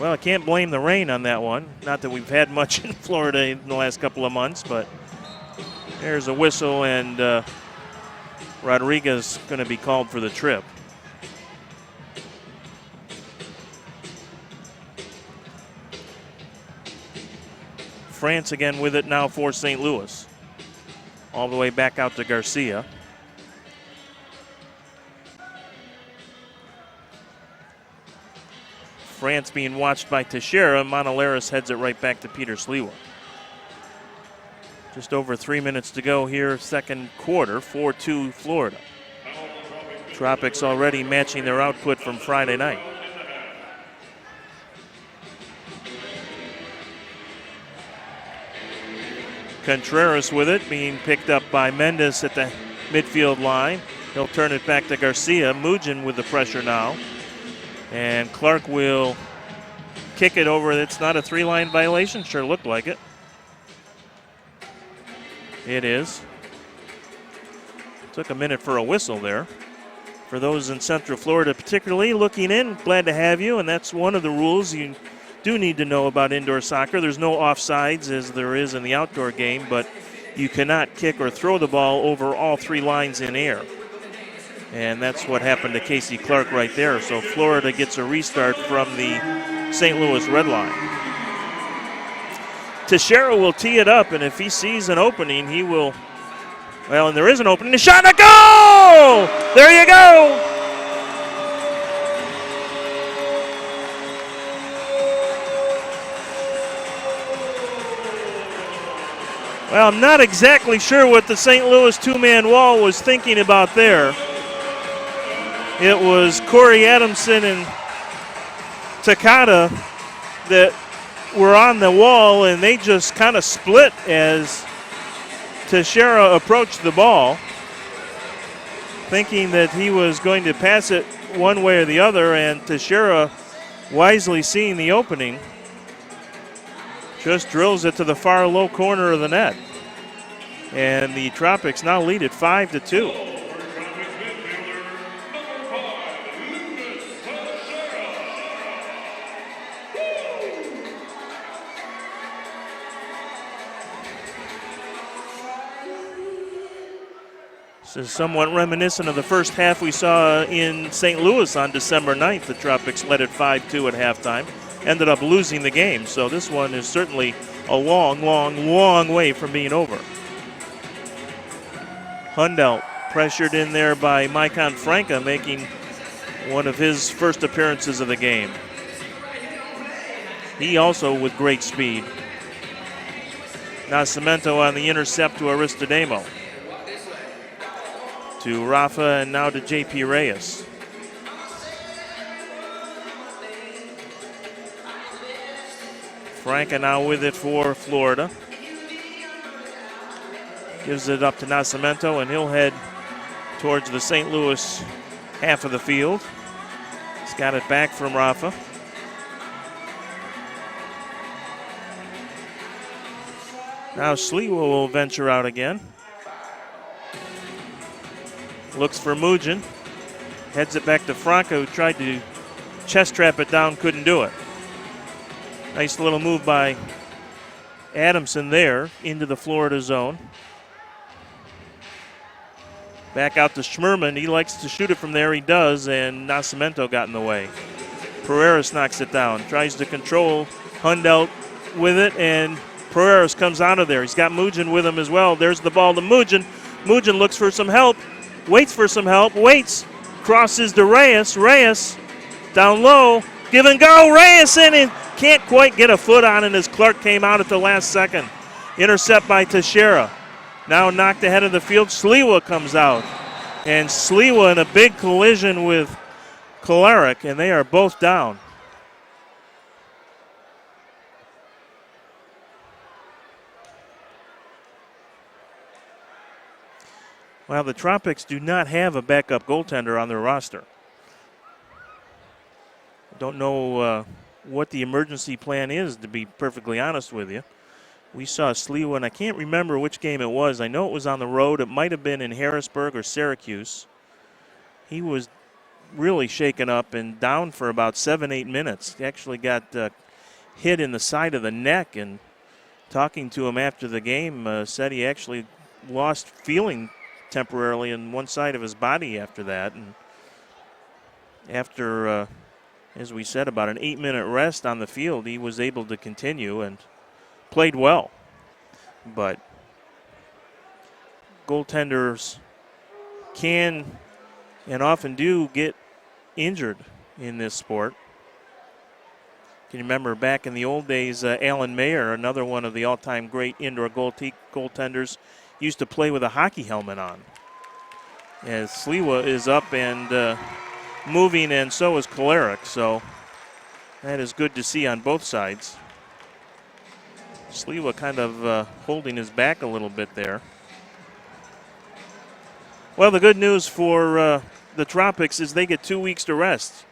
Well, I can't blame the rain on that one. Not that we've had much in Florida in the last couple of months, but there's a whistle, and Rodriguez going to be called for the trip. France again with it now for St. Louis. All the way back out to Garcia. France being watched by Teixeira. Monaleras heads it right back to Peter Sliwa. Just over 3 minutes to go here, second quarter, 4-2 Florida. Tropics already matching their output from Friday night. Contreras with it, being picked up by Mendes at the midfield line. He'll turn it back to Garcia. Mugin with the pressure now. And Clark will kick it over. It's not a three-line violation. Sure looked like it. It is. Took a minute for a whistle there. For those in Central Florida particularly looking in, glad to have you. And that's one of the rules you do need to know about indoor soccer. There's no offsides as there is in the outdoor game, but you cannot kick or throw the ball over all three lines in air. And that's what happened to Casey Clark right there. So Florida gets a restart from the St. Louis red line. Teixeira will tee it up, and if he sees an opening, he will, well, and there is an opening. A shot and a goal! There you go! Well, I'm not exactly sure what the St. Louis two-man wall was thinking about there. It was Corey Adamson and Takata that were on the wall, and they just kind of split as Teixeira approached the ball, thinking that he was going to pass it one way or the other, and Teixeira, wisely seeing the opening, just drills it to the far low corner of the net. And the Tropics now lead it 5-2. This is somewhat reminiscent of the first half we saw in St. Louis on December 9th. The Tropics led at 5-2 at halftime, ended up losing the game. So this one is certainly a long, long, long way from being over. Hundelt pressured in there by Maicon Franca, making one of his first appearances of the game. He also with great speed. Nascimento on the intercept to Aristodemo. To Rafa and now to J.P. Reyes. Franca now with it for Florida. Gives it up to Nascimento, and he'll head towards the St. Louis half of the field. He's got it back from Rafa. Now Sliwa will venture out again. Looks for Mugin. Heads it back to Franca, who tried to chest trap it down, couldn't do it. Nice little move by Adamson there into the Florida zone. Back out to Schmerman. He likes to shoot it from there. He does, and Nascimento got in the way. Pereiras knocks it down. Tries to control Hundelt with it, and Pereiras comes out of there. He's got Mugin with him as well. There's the ball to Mugin. Mugin looks for some help. Waits for some help. Waits. Crosses to Reyes. Reyes down low. Give and go. Reyes in and can't quite get a foot on it as Clark came out at the last second. Intercept by Teixeira. Now knocked ahead of the field. Sliwa comes out. And Sliwa in a big collision with Kolarek, and they are both down. Well, the Tropics do not have a backup goaltender on their roster. Don't know what the emergency plan is, to be perfectly honest with you. We saw Sliwa, and I can't remember which game it was. I know it was on the road. It might have been in Harrisburg or Syracuse. He was really shaken up and down for about 7-8 minutes. He actually got hit in the side of the neck, and talking to him after the game, said he actually lost feeling temporarily in one side of his body after that. And after, as we said, about an 8-minute rest on the field, he was able to continue and played well. But goaltenders can and often do get injured in this sport. Can you remember back in the old days, Alan Mayer, another one of the all-time great indoor goaltenders, used to play with a hockey helmet on. As Sliwa is up and moving, and so is Kolarek, so that is good to see on both sides. Sliwa kind of holding his back a little bit there. Well, the good news for the Tropics is they get 2 weeks to rest.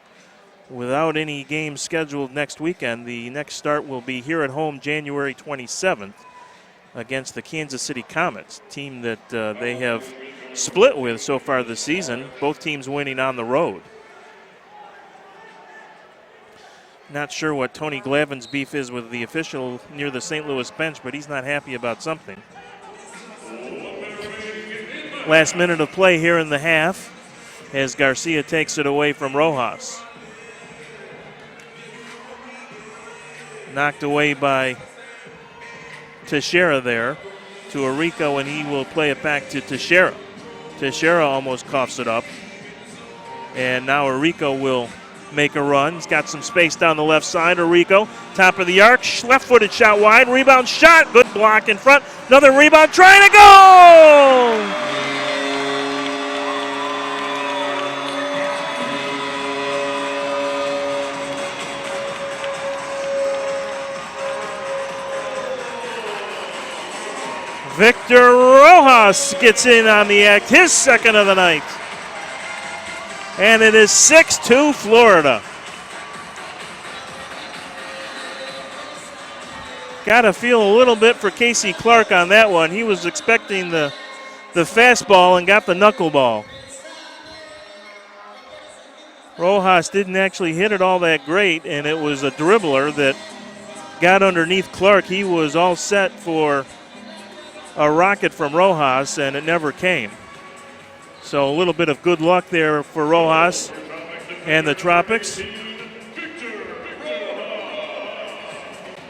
Without any games scheduled next weekend, the next start will be here at home January 27th against the Kansas City Comets, team that they have split with so far this season, both teams winning on the road. Not sure what Tony Glavin's beef is with the official near the St. Louis bench, but he's not happy about something. Last minute of play here in the half as Garcia takes it away from Rojas. Knocked away by Teixeira there to Arico, and he will play it back to Teixeira. Teixeira almost coughs it up. And now Arico will make a run. He's got some space down the left side. Arico, top of the arc, left-footed shot wide, rebound shot, good block in front. Another rebound, trying to go! Victor Rojas gets in on the act, his second of the night. And it is 6-2 Florida. Got to feel a little bit for Casey Clark on that one. He was expecting the fastball and got the knuckleball. Rojas didn't actually hit it all that great, and it was a dribbler that got underneath Clark. He was all set for a rocket from Rojas, and it never came. So a little bit of good luck there for Rojas and the Tropics.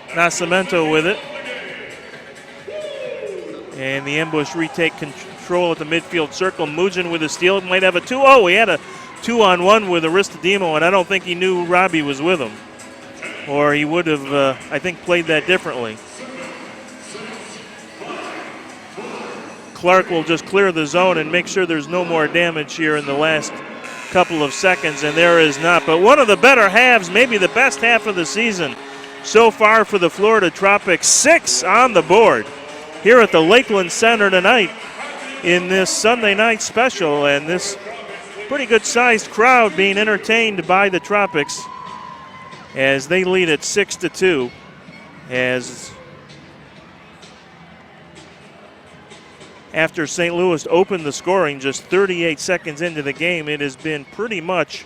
Nascimento with it. And the ambush retake control at the midfield circle. Mujin with a steal. Might have a 2. Oh, he had a 2-on-1 with Aristodemo, and I don't think he knew Robbie was with him. Or he would have, I think, played that differently. Clark will just clear the zone and make sure there's no more damage here in the last couple of seconds, and there is not. But one of the better halves, maybe the best half of the season so far for the Florida Tropics. 6 on the board here at the Lakeland Center tonight in this Sunday night special, and this pretty good-sized crowd being entertained by the Tropics as they lead at 6-2. As after St. Louis opened the scoring just 38 seconds into the game, it has been pretty much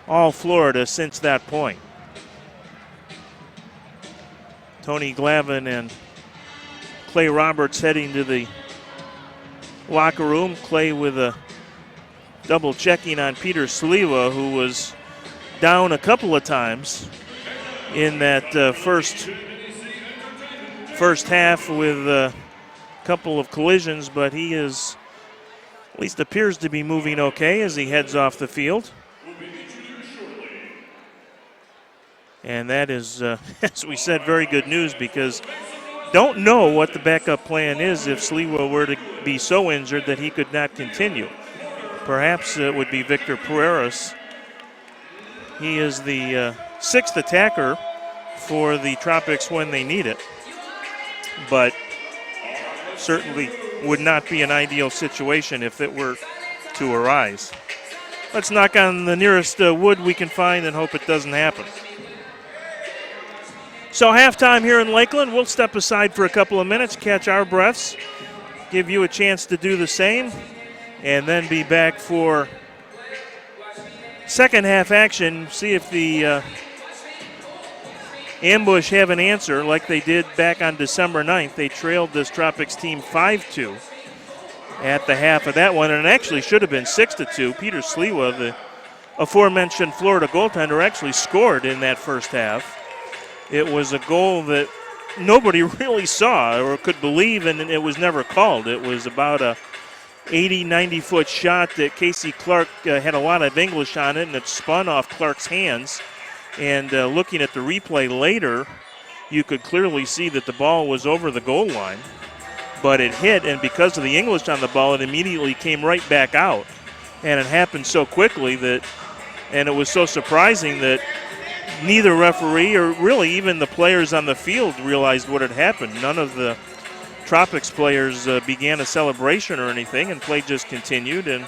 all Florida since that point. Tony Glavin and Clay Roberts heading to the locker room. Clay with a double checking on Peter Sliwa, who was down a couple of times in that first half with a couple of collisions, but he is, at least appears to be moving okay as he heads off the field. And that is, as we said, very good news, because don't know what the backup plan is if Sliwa were to be so injured that he could not continue. Perhaps it would be Victor Pereiras. He is the 6th attacker for the Tropics when they need it, but certainly would not be an ideal situation if it were to arise. Let's knock on the nearest wood we can find and hope it doesn't happen. So halftime here in Lakeland. We'll step aside for a couple of minutes, catch our breaths, give you a chance to do the same, and then be back for second half action. See if the Ambush have an answer like they did back on December 9th. They trailed this Tropics team 5-2 at the half of that one, and it actually should have been 6-2. Peter Sliwa, the aforementioned Florida goaltender, actually scored in that first half. It was a goal that nobody really saw or could believe, and it was never called. It was about a 80, 90-foot shot that Casey Clark had a lot of English on it, and it spun off Clark's hands. And looking at the replay later, you could clearly see that the ball was over the goal line, but it hit, and because of the English on the ball, it immediately came right back out. And it happened so quickly that, and it was so surprising that neither referee or really even the players on the field realized what had happened. None of the Tropics players began a celebration or anything, and play just continued, and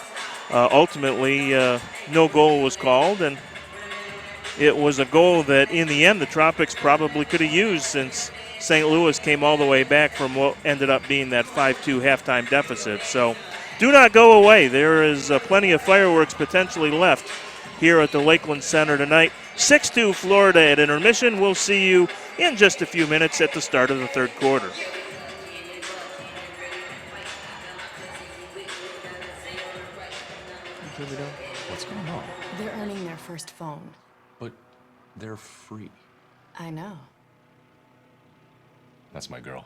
ultimately no goal was called, and it was a goal that in the end the Tropics probably could have used, since St. Louis came all the way back from what ended up being that 5-2 halftime deficit. So do not go away. There is plenty of fireworks potentially left here at the Lakeland Center tonight. 6-2 Florida at intermission. We'll see you in just a few minutes at the start of the third quarter. What's going on? They're earning their first phone. But they're free. I know. That's my girl.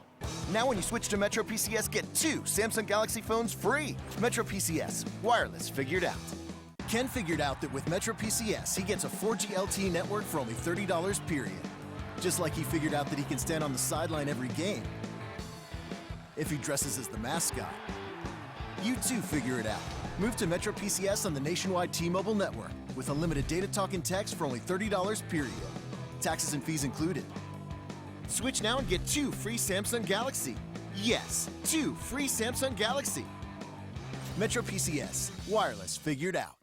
Now when you switch to Metro PCS, get 2 Samsung Galaxy phones free. Metro PCS, wireless figured out. Ken figured out that with Metro PCS, he gets a 4G LTE network for only $30 period. Just like he figured out that he can stand on the sideline every game if he dresses as the mascot. You too figure it out. Move to Metro PCS on the nationwide T-Mobile network with unlimited data talk and text for only $30 period. Taxes and fees included. Switch now and get 2 free Samsung Galaxy. Yes, 2 free Samsung Galaxy. Metro PCS, wireless figured out.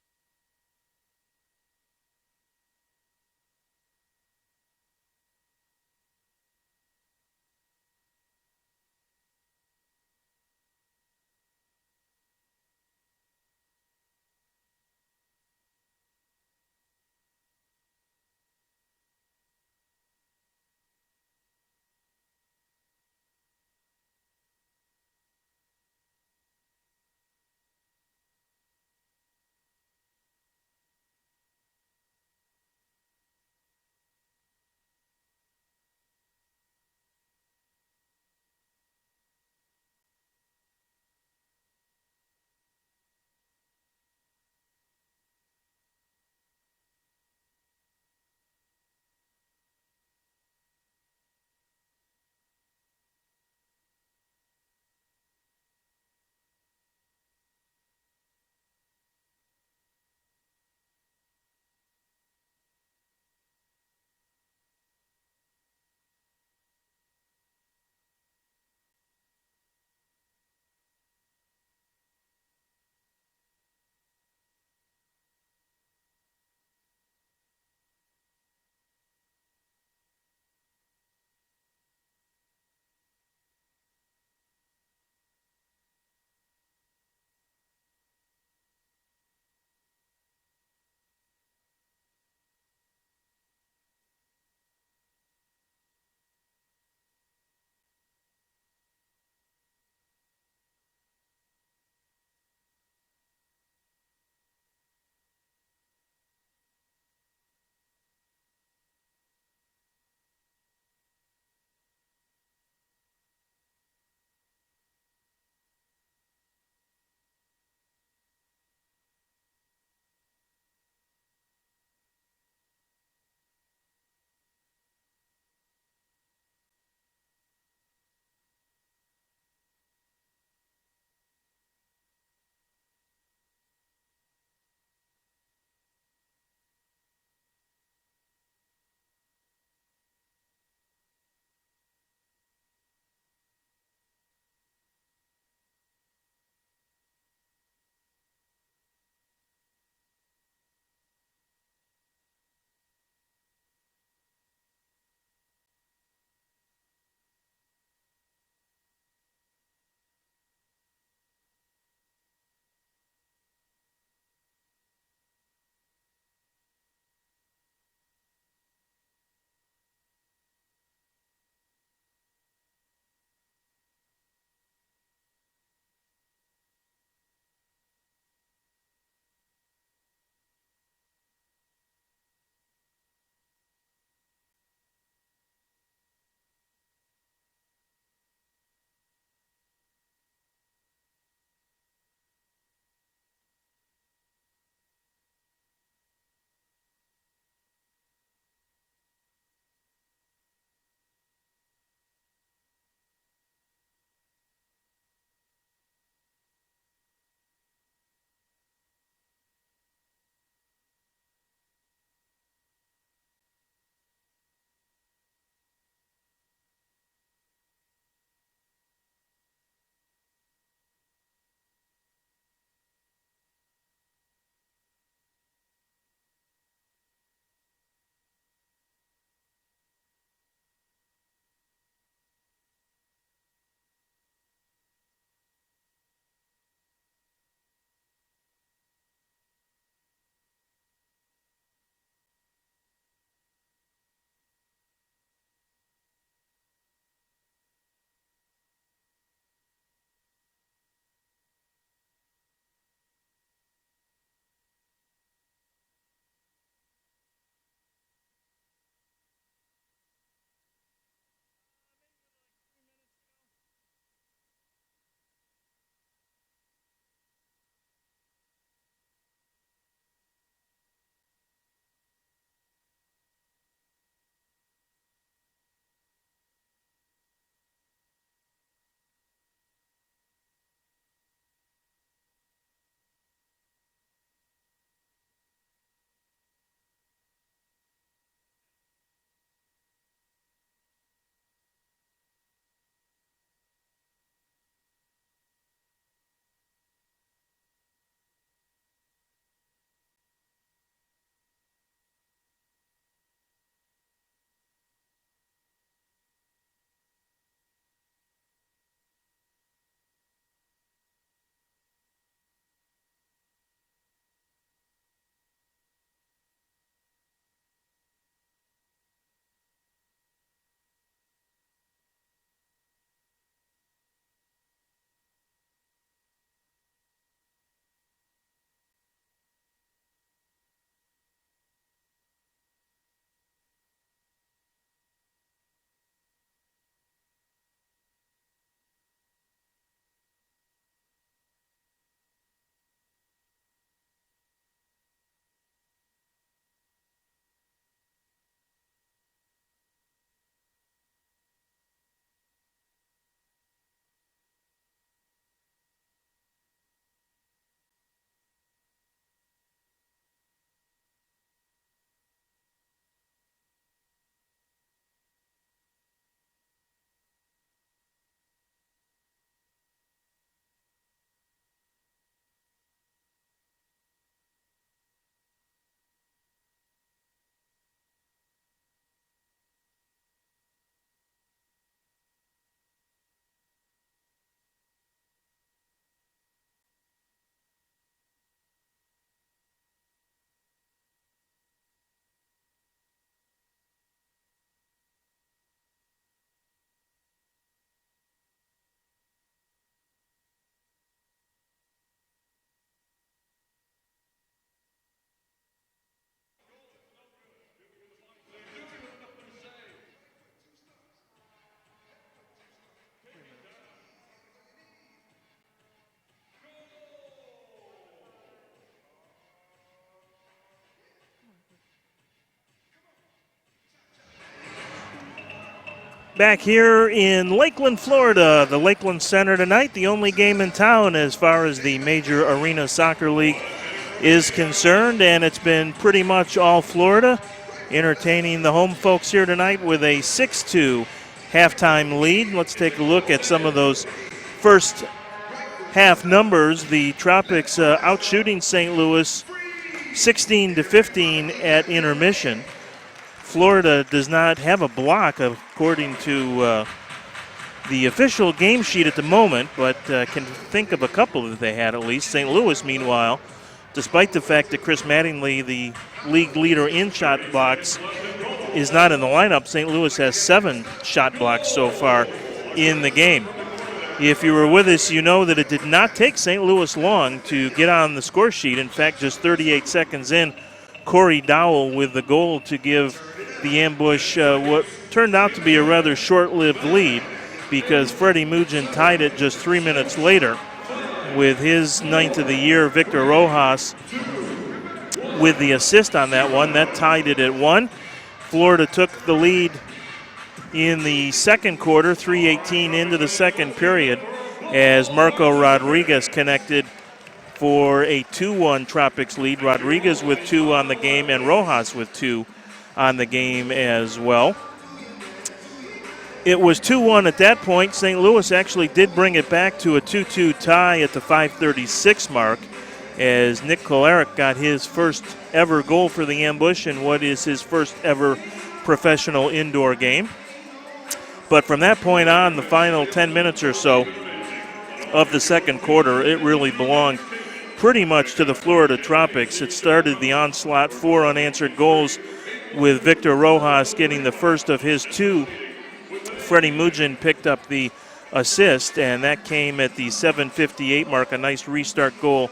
Back here in Lakeland, Florida, the Lakeland Center tonight, the only game in town as far as the Major Arena Soccer League is concerned, and it's been pretty much all Florida entertaining the home folks here tonight with a 6-2 halftime lead. Let's take a look at some of those first half numbers. The Tropics outshooting St. Louis 16-15 at intermission. Florida does not have a block according to the official game sheet at the moment, but can think of a couple that they had at least. St. Louis, meanwhile, despite the fact that Chris Mattingly, the league leader in shot blocks, is not in the lineup, St. Louis has 7 shot blocks so far in the game. If you were with us, you know that it did not take St. Louis long to get on the score sheet. In fact, just 38 seconds in, Corey Dowell with the goal to give the ambush what turned out to be a rather short-lived lead, because Freddie Mugin tied it just 3 minutes later with his 9th of the year. Victor Rojas with the assist on that one. That tied it at 1. Florida took the lead in the second quarter, 3:18 into the second period, as Marco Rodriguez connected for a 2-1 Tropics lead. Rodriguez with 2 on the game, and Rojas with 2 on the game as well. It was 2-1 at that point. St. Louis actually did bring it back to a 2-2 tie at the 5:36 mark, as Nick Kolarek got his first ever goal for the ambush in what is his first ever professional indoor game. But from that point on, the final 10 minutes or so of the second quarter, it really belonged pretty much to the Florida Tropics. It started the onslaught, 4 unanswered goals, with Victor Rojas getting the first of his 2. Freddie Mugin picked up the assist, and that came at the 7:58 mark, a nice restart goal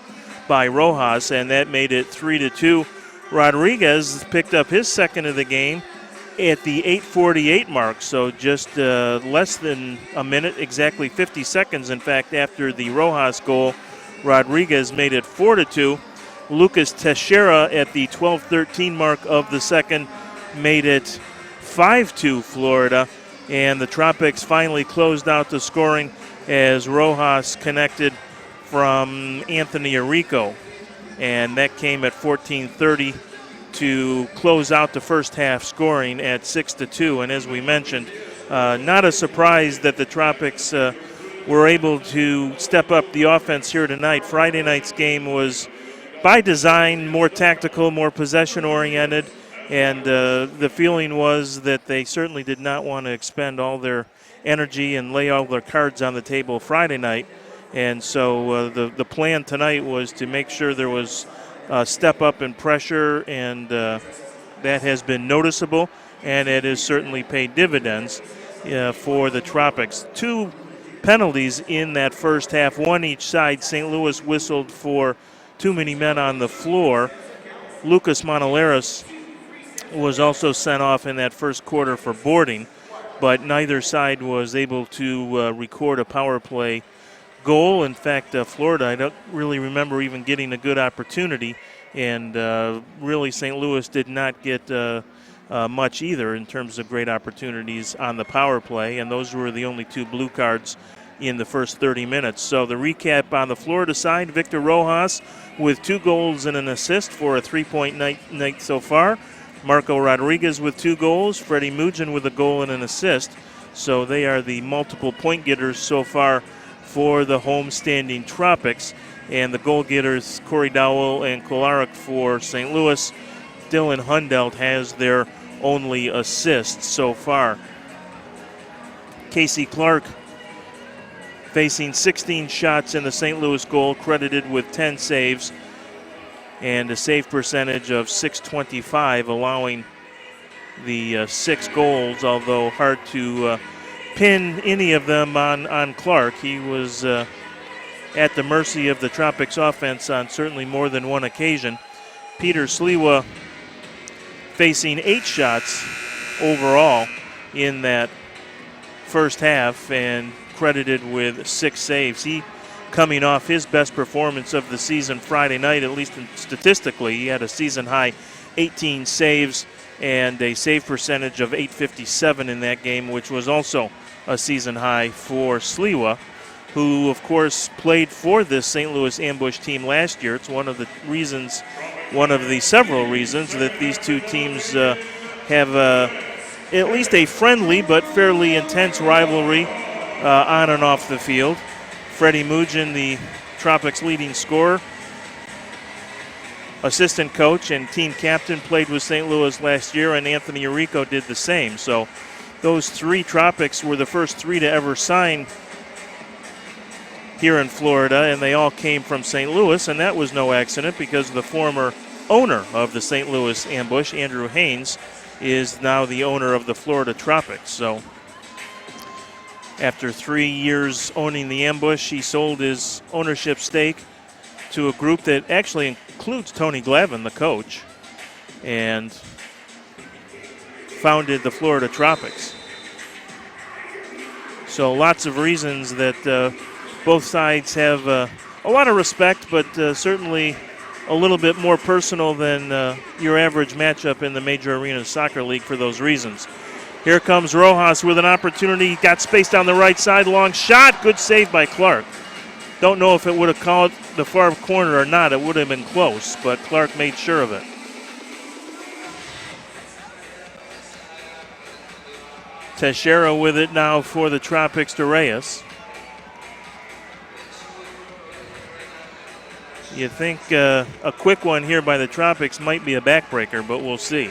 by Rojas, and that made it 3-2. Rodriguez picked up his second of the game at the 8:48 mark, so just less than a minute, exactly 50 seconds, in fact, after the Rojas goal. Rodriguez made it 4-2. Lucas Teixeira at the 12:13 mark of the second made it 5-2 Florida, and the Tropics finally closed out the scoring as Rojas connected from Anthony Arico, and that came at 14:30 to close out the first half, scoring at 6-2. And as we mentioned, not a surprise that the Tropics were able to step up the offense here tonight. Friday night's game was by design more tactical, more possession-oriented, and the feeling was that they certainly did not want to expend all their energy and lay all their cards on the table Friday night. And so the plan tonight was to make sure there was a step up in pressure, and that has been noticeable, and it has certainly paid dividends for the Tropics. 2 penalties in that first half, 1 each side. St. Louis whistled for too many men on the floor. Lucas Monaleras was also sent off in that first quarter for boarding, but neither side was able to record a power play goal. In fact, Florida, I don't really remember even getting a good opportunity, and really St. Louis did not get much either in terms of great opportunities on the power play, and those were the only 2 blue cards in the first 30 minutes. So the recap on the Florida side: Victor Rojas with 2 goals and an assist for a 3-point night so far. Marco Rodriguez with 2 goals. Freddie Mugin with a goal and an assist. So they are the multiple point getters so far for the home-standing Tropics. And the goal getters, Corey Dowell and Kolarek for St. Louis. Dylan Hundelt has their only assist so far. Casey Clark facing 16 shots in the St. Louis goal, credited with 10 saves and a save percentage of .625, allowing the 6 goals, although hard to pin any of them on Clark. He was at the mercy of the Tropics offense on certainly more than one occasion. Peter Sliwa facing 8 shots overall in that first half and credited with 6 saves. He coming off his best performance of the season Friday night, at least statistically. He had a season-high 18 saves and a save percentage of .857 in that game, which was also a season high for Sliwa, who, of course, played for this St. Louis Ambush team last year. It's one of the several reasons that these two teams have at least a friendly but fairly intense rivalry on and off the field. Freddie Mugin, the Tropics leading scorer, assistant coach and team captain, played with St. Louis last year, and Anthony Arrico did the same. So those three Tropics were the first three to ever sign here in Florida, and they all came from St. Louis, and that was no accident because the former owner of the St. Louis Ambush, Andrew Haynes, is now the owner of the Florida Tropics. So after 3 years owning the Ambush, he sold his ownership stake to a group that actually includes Tony Glavin, the coach, and founded the Florida Tropics. So lots of reasons that both sides have a lot of respect, but certainly a little bit more personal than your average matchup in the Major Arena Soccer League for those reasons. Here comes Rojas with an opportunity. Got space down the right side. Long shot. Good save by Clark. Don't know if it would have called the far corner or not. It would have been close, but Clark made sure of it. Teixeira with it now for the Tropics to Reyes. You think a quick one here by the Tropics might be a backbreaker, but we'll see.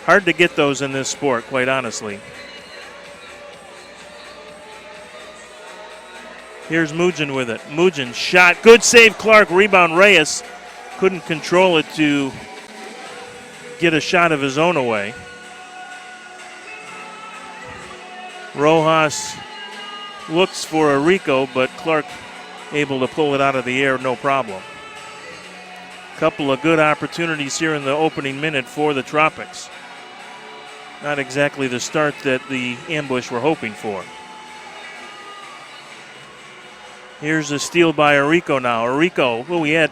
Hard to get those in this sport, quite honestly. Here's Mugin with it. Mugin shot. Good save, Clark. Rebound, Reyes. Couldn't control it to get a shot of his own away. Rojas looks for Arrico, but Clark able to pull it out of the air, no problem. Couple of good opportunities here in the opening minute for the Tropics. Not exactly the start that the Ambush were hoping for. Here's a steal by Arrico now. Arrico, well, he had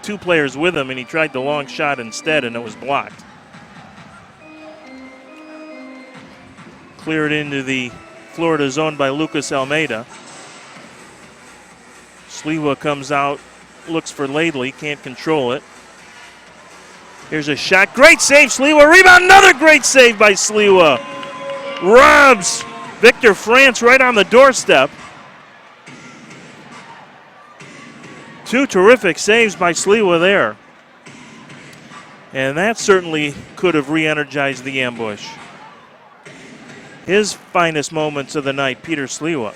two players with him, and he tried the long shot instead, and it was blocked. Cleared into the Florida zone by Lucas Almeida. Sliwa comes out, looks for Laidley, can't control it. Here's a shot. Great save, Sliwa. Rebound, another great save by Sliwa. Robs Victor France right on the doorstep. Two terrific saves by Sliwa there. And that certainly could have re-energized the Ambush. His finest moments of the night, Peter Sliwa.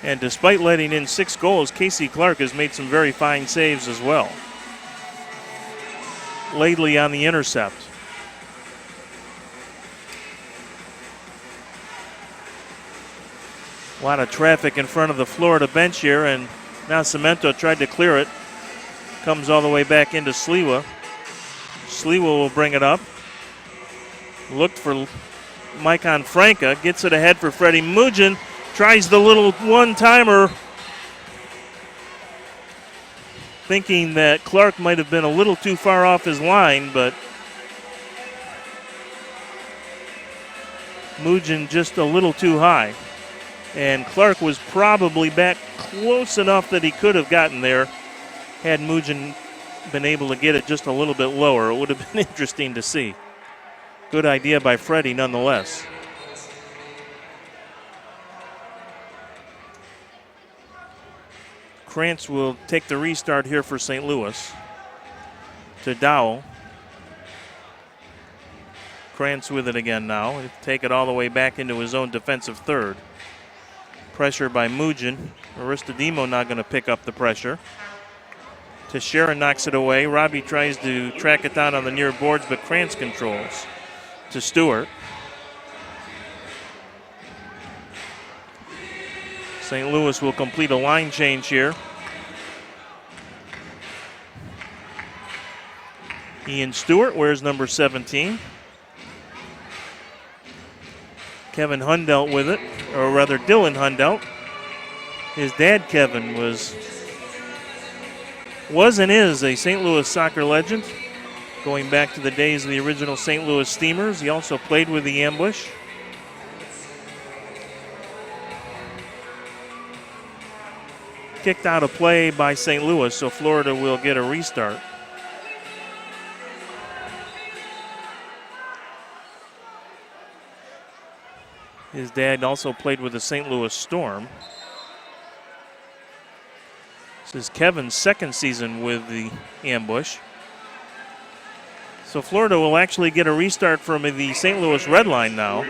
And despite letting in 6 goals, Casey Clark has made some very fine saves as well. Laidley on the intercept. A lot of traffic in front of the Florida bench here, and now Cemento tried to clear it. Comes all the way back into Sliwa. Sliwa will bring it up. Looked for Maicon Franca. Gets it ahead for Freddie Mugin. Tries the little one-timer, thinking that Clark might have been a little too far off his line, but Mugin just a little too high. And Clark was probably back close enough that he could have gotten there had Mugin been able to get it just a little bit lower. It would have been interesting to see. Good idea by Freddie nonetheless. Krantz will take the restart here for St. Louis. To Dowell. Krantz with it again now. He'll take it all the way back into his own defensive third. Pressure by Mugin. Aristodemo not going to pick up the pressure. Teixeira knocks it away. Robbie tries to track it down on the near boards, but Krantz controls. To Stewart. St. Louis will complete a line change here. Ian Stewart wears number 17. Kevin Hundelt with it, or rather Dylan Hundelt. His dad, Kevin, was was and is a St. Louis soccer legend, going back to the days of the original St. Louis Steamers. He also played with the Ambush. Kicked out of play by St. Louis, so Florida will get a restart. His dad also played with the St. Louis Storm. This is Kevin's second season with the Ambush. So Florida will actually get a restart from the St. Louis Red Line now.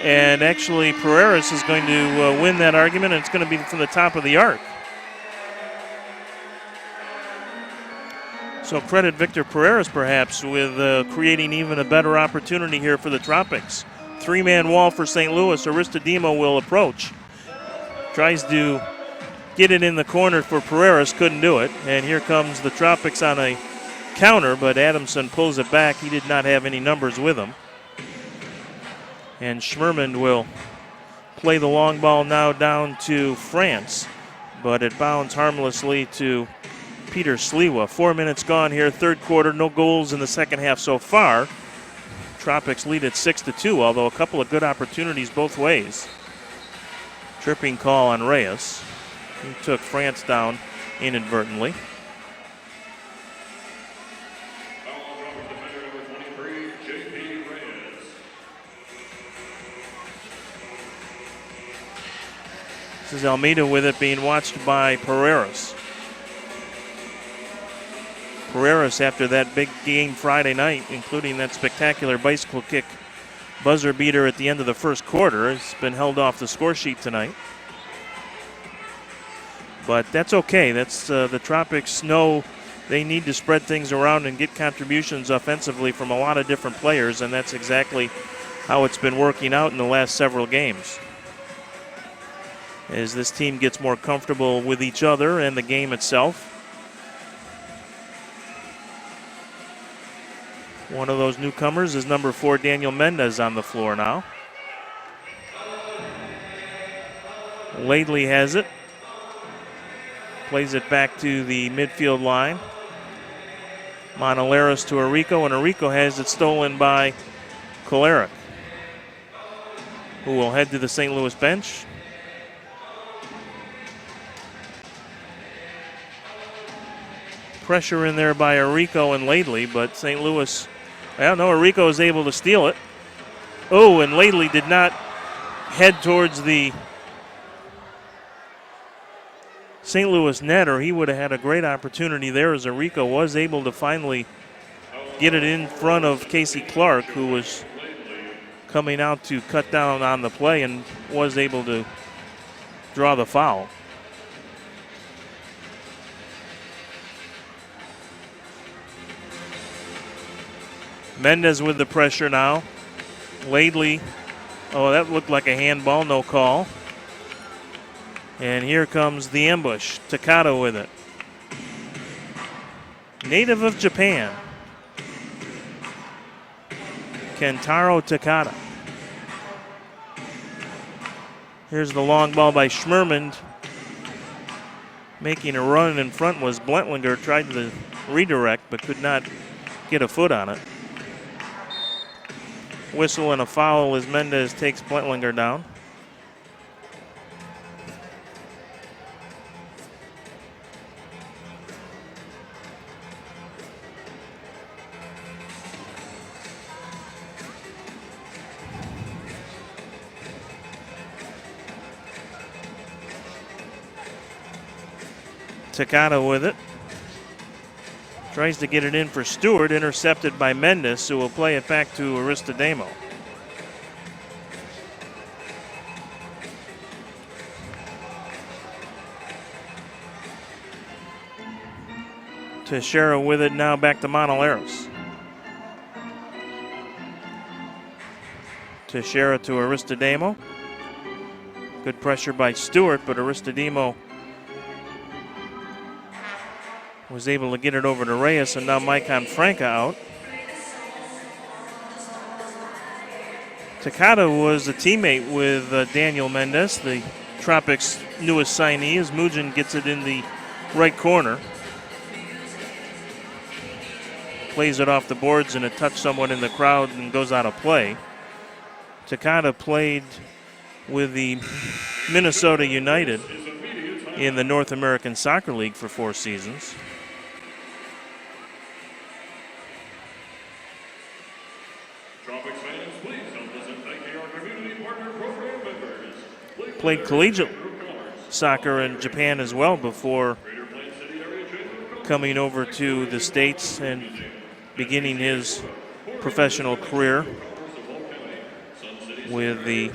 And actually, Pereiras is going to win that argument, and it's going to be from the top of the arc. So credit Victor Pereiras, perhaps, with creating even a better opportunity here for the Tropics. Three-man wall for St. Louis. Aristodemo will approach. Tries to get it in the corner for Pereiras, couldn't do it. And here comes the Tropics on a counter, but Adamson pulls it back. He did not have any numbers with him. And Schmerman will play the long ball now down to France, but it bounds harmlessly to Peter Sliwa. 4 minutes gone here, third quarter. No goals in the second half so far. Tropics lead at 6-2, although a couple of good opportunities both ways. Tripping call on Reyes. He took France down inadvertently. This is Almeida with it, being watched by Pereiras. Pereiras, after that big game Friday night, including that spectacular bicycle kick buzzer beater at the end of the first quarter, has been held off the score sheet tonight. But that's okay. That's the Tropics know they need to spread things around and get contributions offensively from a lot of different players, and that's exactly how it's been working out in the last several games. As this team gets more comfortable with each other and the game itself. One of those newcomers is number 4, Daniel Mendez, on the floor now. Laidley has it. Plays it back to the midfield line. Monaleros to Arico, and Arico has it stolen by Kolarek, who will head to the St. Louis bench. Pressure in there by Arico and Laidley, but St. Louis, well, no, Arico is able to steal it. Oh, and Laidley did not head towards the St. Louis net, or he would have had a great opportunity there, as Arico was able to finally get it in front of Casey Clark, who was coming out to cut down on the play and was able to draw the foul. Mendez with the pressure now. Laidley, oh, that looked like a handball, no call. And here comes the ambush. Takata with it. Native of Japan, Kentaro Takata. Here's the long ball by Schmerman. Making a run in front was Blentlinger. Tried to redirect but could not get a foot on it. Whistle and a foul as Mendez takes Blentlinger down. Takata with it. Tries to get it in for Stewart, intercepted by Mendes, who will play it back to Aristodemo. Teixeira with it now, back to Monaleros. Teixeira to Aristodemo. Good pressure by Stewart, but Aristodemo was able to get it over to Reyes, and now Maicon Franca out. Takata was a teammate with Daniel Mendez, the Tropics' newest signee as Mujin gets it in the right corner. Plays it off the boards and it touched someone in the crowd and goes out of play. Takada played with the Minnesota United in the North American Soccer League for 4 seasons. Tropics fans, please help us in thanking our community partner program members. Played collegiate soccer in Japan as well before coming over to the States and beginning his professional career with the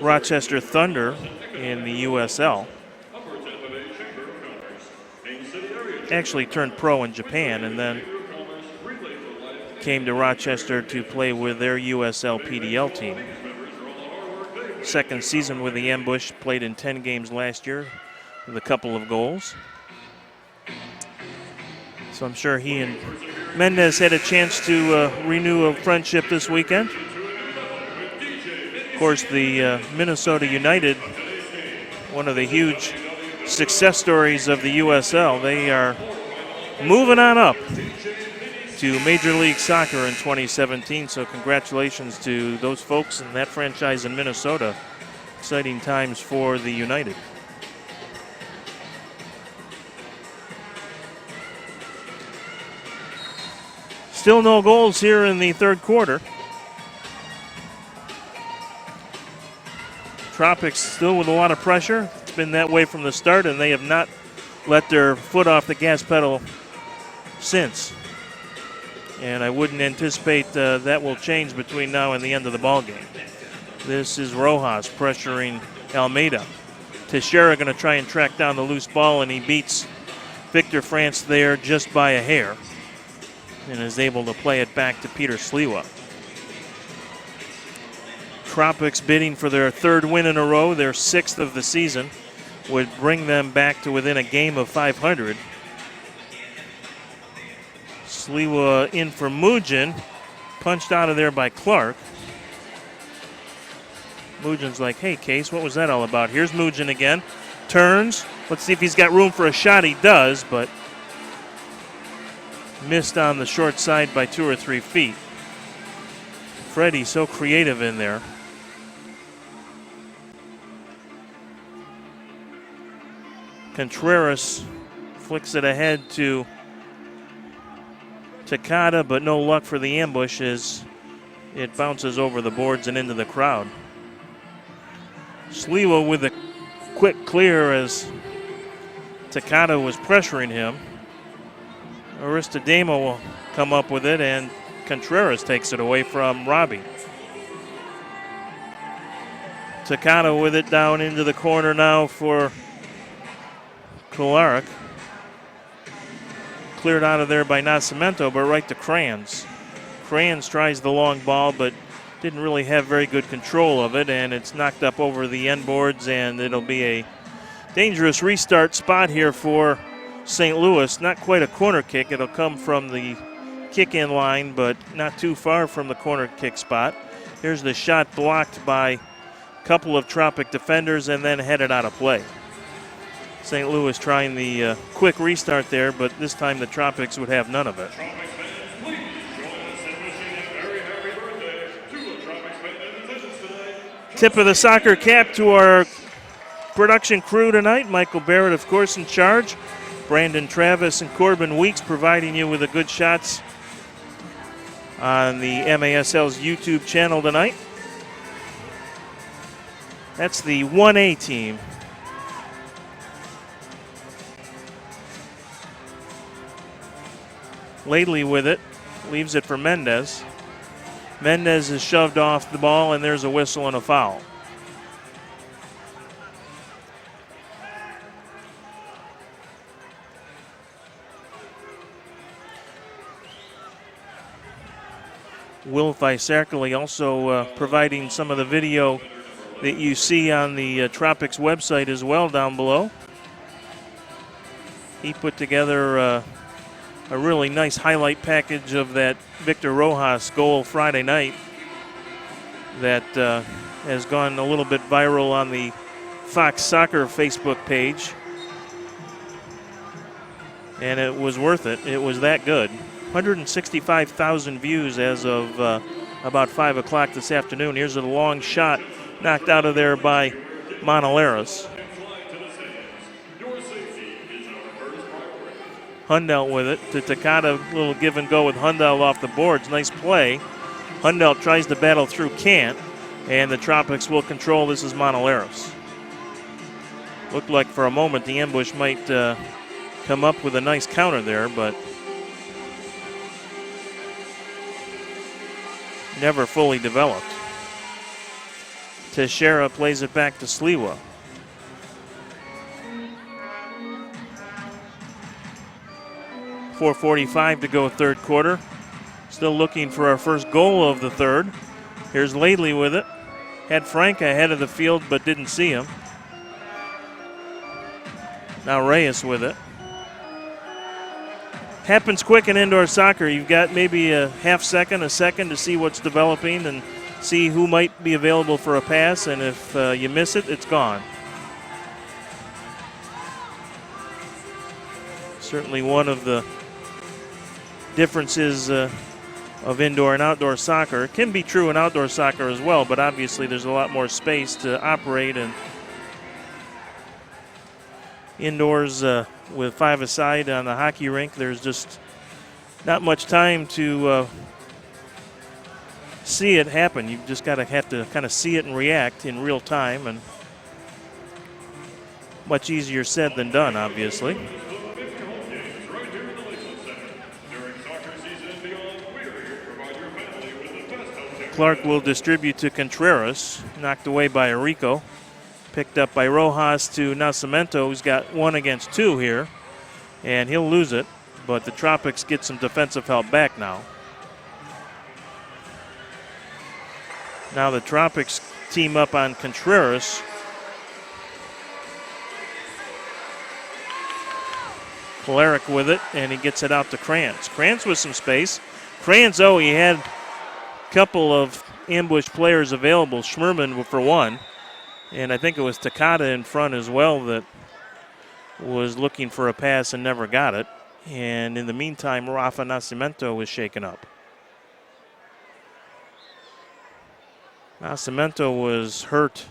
Rochester Thunder in the USL. Actually turned pro in Japan and then came to Rochester to play with their USL PDL team. Second season with the Ambush, played in 10 games last year with a couple of goals. So I'm sure he and Mendez had a chance to renew a friendship this weekend. Of course, the Minnesota United, one of the huge success stories of the USL, they are moving on up to Major League Soccer in 2017. So congratulations to those folks and that franchise in Minnesota. Exciting times for the United. Still no goals here in the third quarter. Tropics still with a lot of pressure. It's been that way from the start, and they have not let their foot off the gas pedal since. And I wouldn't anticipate that will change between now and the end of the ball game. This is Rojas pressuring Almeida. Teixeira going to try and track down the loose ball, and he beats Victor France there just by a hair and is able to play it back to Peter Sliwa. Tropics bidding for their third win in a row, their 6th of the season, would bring them back to within a game of 500. Sliwa in for Mujin, punched out of there by Clark. Mujin's like, hey, Case, what was that all about? Here's Mujin again, turns. Let's see if he's got room for a shot. He does, but missed on the short side by 2 or 3 feet. Freddie so creative in there. Contreras flicks it ahead to Takada, but no luck for the Ambush as it bounces over the boards and into the crowd. Sliwa with a quick clear as Takada was pressuring him. Aristodemo will come up with it, and Contreras takes it away from Robbie. Takada with it down into the corner now for Kolarek. Cleared out of there by Nascimento, but right to Kranz. Kranz tries the long ball, but didn't really have very good control of it, and it's knocked up over the end boards, and it'll be a dangerous restart spot here for St. Louis. Not quite a corner kick. It'll come from the kick-in line, but not too far from the corner kick spot. Here's the shot blocked by a couple of Tropic defenders and then headed out of play. St. Louis trying the quick restart there, but this time the Tropics would have none of it. Tip of the soccer cap to our production crew tonight. Michael Barrett, of course, in charge. Brandon Travis and Corbin Weeks providing you with the good shots on the MASL's YouTube channel tonight. That's the 1A team. Lately with it, leaves it for Mendez. Mendez is shoved off the ball, and there's a whistle and a foul. Will Faiserkeli also providing some of the video that you see on the Tropics website as well down below. He put together a really nice highlight package of that Victor Rojas goal Friday night. that has gone a little bit viral on the Fox Soccer Facebook page. And it was worth it. It was that good. 165,000 views as of about 5 o'clock this afternoon. Here's a long shot knocked out of there by Monaleros. Hundell with it to Takata. Little give and go with Hundell off the boards. Nice play. Hundell tries to battle through, can't. And the Tropics will control. This is Monaleros. Looked like for a moment the ambush might come up with a nice counter there, but never fully developed. Teixeira plays it back to Sliwa. .445 to go third quarter. Still looking for our first goal of the third. Here's Laidley with it. Had Frank ahead of the field but didn't see him. Now Reyes with it. Happens quick in indoor soccer. You've got maybe a half second, a second to see what's developing and see who might be available for a pass, and if you miss it, it's gone. Certainly one of the differences of indoor and outdoor soccer. It can be true in outdoor soccer as well, but obviously there's a lot more space to operate, and indoors with 5-a-side on the hockey rink, there's just not much time to see it happen. You've just have to kind of see it and react in real time, and much easier said than done, obviously. Clark will distribute to Contreras, knocked away by Arico. Picked up by Rojas to Nascimento, who's got 1 against 2 here, and he'll lose it, but the Tropics get some defensive help back now. Now the Tropics team up on Contreras. Polaric with it, and he gets it out to Krantz. Krantz with some space. Krantz, he had a couple of ambush players available, Schmerman for one. And I think it was Takata in front as well that was looking for a pass and never got it. And in the meantime, Rafa Nascimento was shaken up. Nascimento was hurt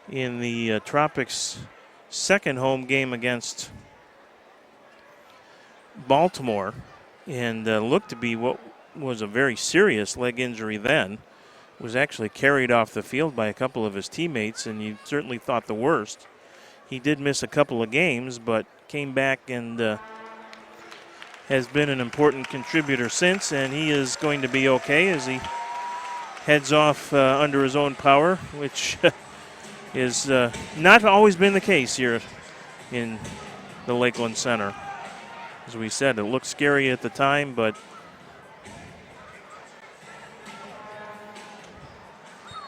in the Tropics' second home game against Baltimore and looked to be what was a very serious leg injury then. Was actually carried off the field by a couple of his teammates, and you certainly thought the worst. He did miss a couple of games, but came back and has been an important contributor since, and he is going to be okay as he heads off under his own power, which is not always been the case here in the Lakeland Center. As we said, it looked scary at the time, but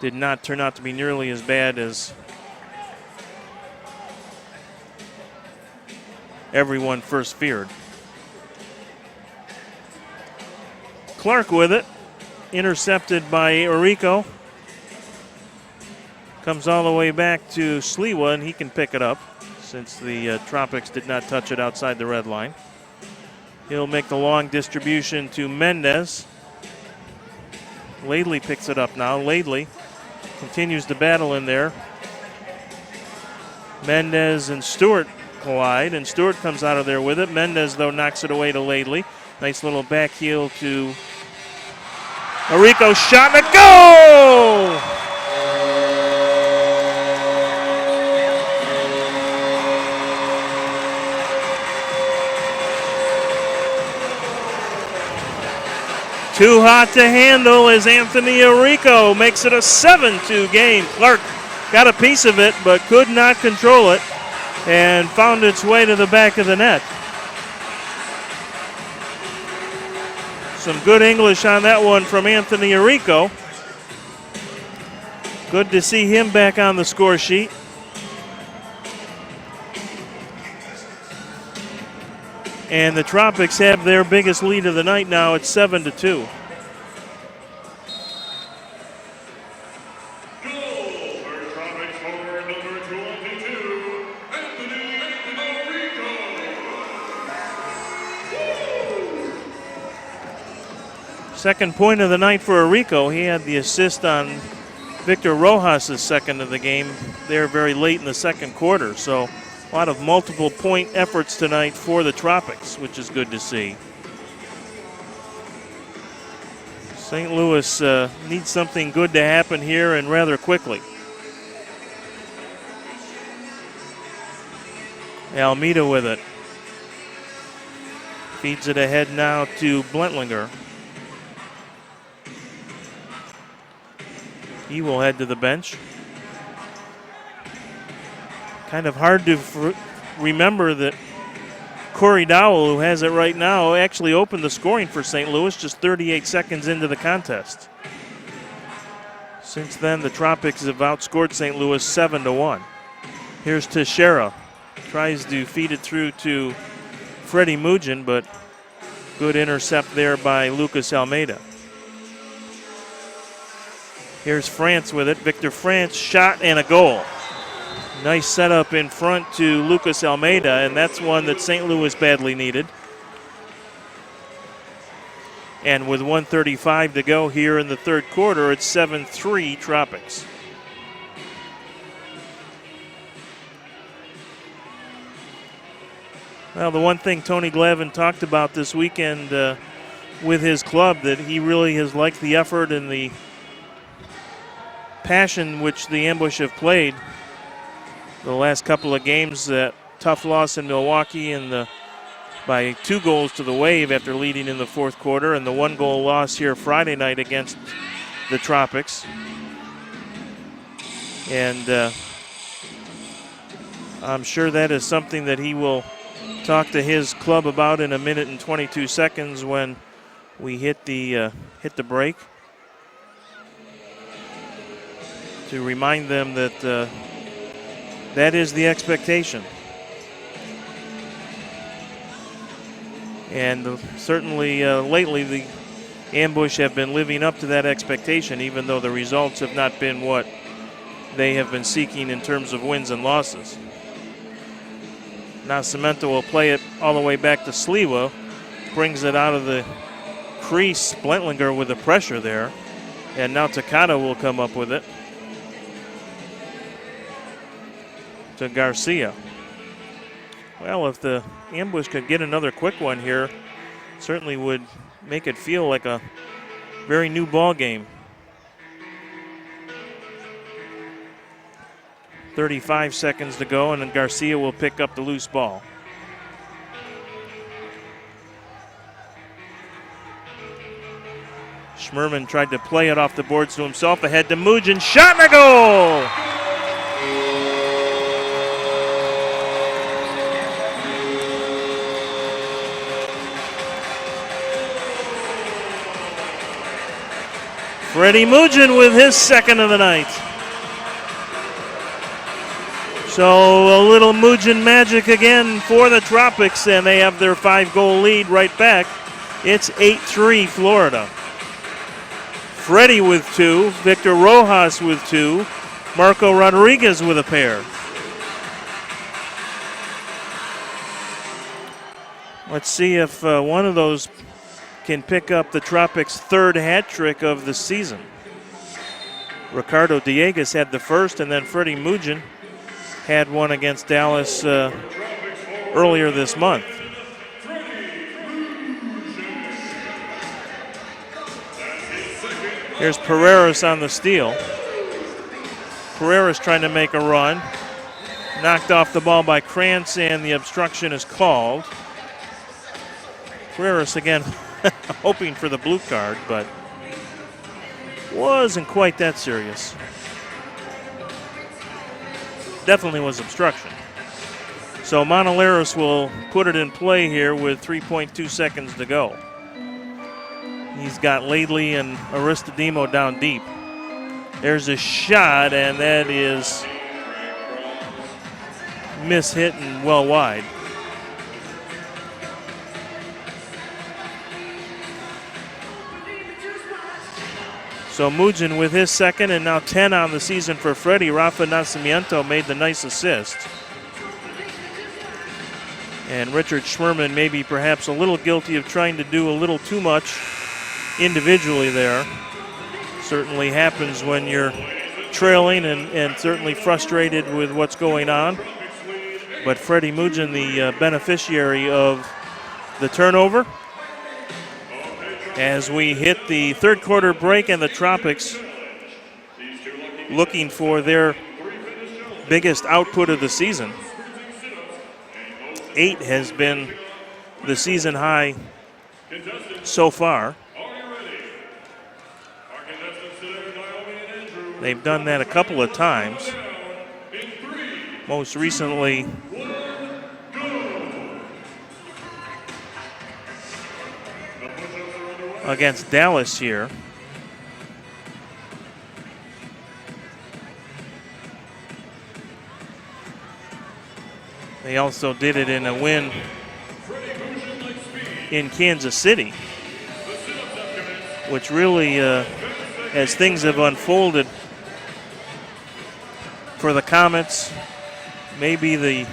did not turn out to be nearly as bad as everyone first feared. Clark with it, intercepted by Orico. Comes all the way back to Sliwa, and he can pick it up since the Tropics did not touch it outside the red line. He'll make the long distribution to Mendez. Laidley picks it up now. Laidley continues the battle in there. Mendez and Stewart collide, and Stewart comes out of there with it. Mendez, though, knocks it away to Laidley. Nice little back heel to Orico. Shot and a goal! Too hot to handle as Anthony Orico makes it a 7-2 game. Clark got a piece of it but could not control it and found its way to the back of the net. Some good English on that one from Anthony Orico. Good to see him back on the score sheet. And the Tropics have their biggest lead of the night now. It's 7-2. 22, Anthony Rico. Second point of the night for Arico. He had the assist on Victor Rojas' second of the game there very late in the second quarter. So a lot of multiple point efforts tonight for the Tropics, which is good to see. St. Louis needs something good to happen here and rather quickly. Almeida with it. Feeds it ahead now to Blentlinger. He will head to the bench. Kind of hard to remember that Corey Dowell, who has it right now, actually opened the scoring for St. Louis just 38 seconds into the contest. Since then, the Tropics have outscored St. Louis 7-1. Here's Teixeira. Tries to feed it through to Freddie Mugin, but good intercept there by Lucas Almeida. Here's France with it. Victor France, shot and a goal. Nice setup in front to Lucas Almeida, and that's one that St. Louis badly needed. And with 1:35 to go here in the third quarter, it's 7-3 Tropics. Well, the one thing Tony Glavin talked about this weekend with his club, that he really has liked the effort and the passion which the Ambush have played the last couple of games. That tough loss in Milwaukee and by 2 goals to the Wave after leading in the fourth quarter, and the 1-goal loss here Friday night against the Tropics. And I'm sure that is something that he will talk to his club about in 1 minute and 22 seconds when we hit the break, to remind them that that is the expectation. And certainly lately the Ambush have been living up to that expectation, even though the results have not been what they have been seeking in terms of wins and losses. Now Cemento will play it all the way back to Sliwa. Brings it out of the crease. Blentlinger with the pressure there. And now Takata will come up with it to Garcia. Well, if the Ambush could get another quick one here, certainly would make it feel like a very new ball game. 35 seconds to go, and then Garcia will pick up the loose ball. Schmerman tried to play it off the boards to himself, ahead to Mugin, shot and a goal! Freddie Mugin with his second of the night. So a little Mugin magic again for the Tropics, and they have their 5-goal lead right back. It's 8-3 Florida. Freddie with 2, Victor Rojas with 2, Marco Rodriguez with a pair. Let's see if one of those can pick up the Tropics' third hat trick of the season. Ricardo Dieguez had the first, and then Freddie Mugin had one against Dallas earlier this month. Here's Pereira on the steal. Pereira's trying to make a run. Knocked off the ball by Krantz, and the obstruction is called. Pereira again hoping for the blue card, but wasn't quite that serious. Definitely was obstruction. So Montoleros will put it in play here with 3.2 seconds to go. He's got Laidley and Aristodemo down deep. There's a shot, and that is mishit and well wide. So Mujin with his second, and now 10 on the season for Freddie. Rafa Nascimento made the nice assist. And Richard Schmerman maybe perhaps a little guilty of trying to do a little too much individually there. Certainly happens when you're trailing and certainly frustrated with what's going on. But Freddie Mujin, the beneficiary of the turnover. As we hit the third quarter break, and the Tropics looking for their biggest output of the season. 8 has been the season high so far. They've done that a couple of times. Most recently against Dallas here. They also did it in a win in Kansas City, which really, as things have unfolded for the Comets, maybe the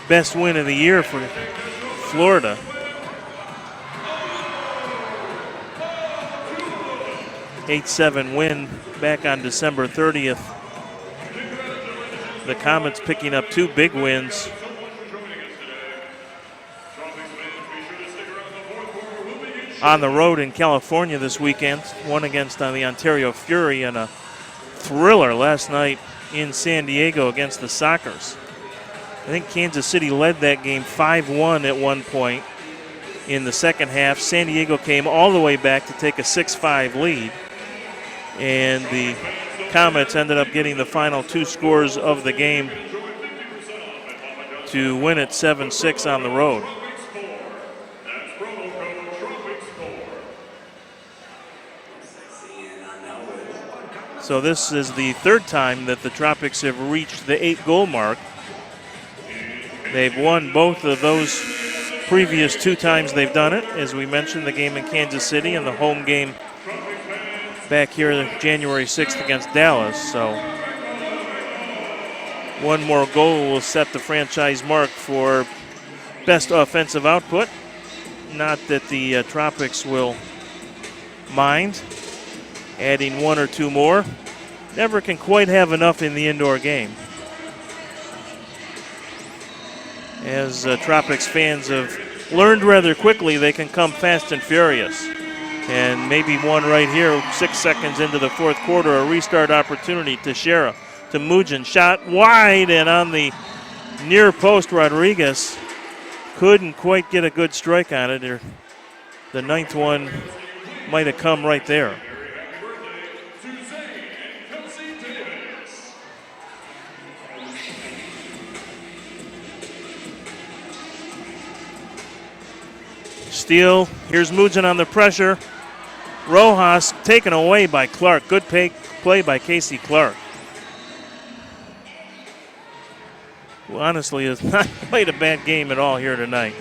best win of the year for Florida. An 8-7 win back on December 30th. The Comets picking up 2 big wins. On the road in California this weekend. One against the Ontario Fury, and a thriller last night in San Diego against the Sockers. I think Kansas City led that game 5-1 at one point in the second half. San Diego came all the way back to take a 6-5 lead. And the Comets ended up getting the final 2 scores of the game to win it 7-6 on the road. So this is the third time that the Tropics have reached the 8-goal mark. They've won both of those previous 2 times they've done it. As we mentioned, the game in Kansas City and the home game back here January 6th against Dallas. So one more goal will set the franchise mark for best offensive output. Not that the Tropics will mind adding 1 or 2 more. Never can quite have enough in the indoor game. As Tropics fans have learned rather quickly, they can come fast and furious. And maybe one right here, 6 seconds into the fourth quarter, a restart opportunity. Teixeira to Mujin, shot wide and on the near post. Rodriguez couldn't quite get a good strike on it. The 9th one might have come right there. Steele, here's Mujin on the pressure. Rojas taken away by Clark. Good play by Casey Clark. Who honestly has not played a bad game at all here tonight.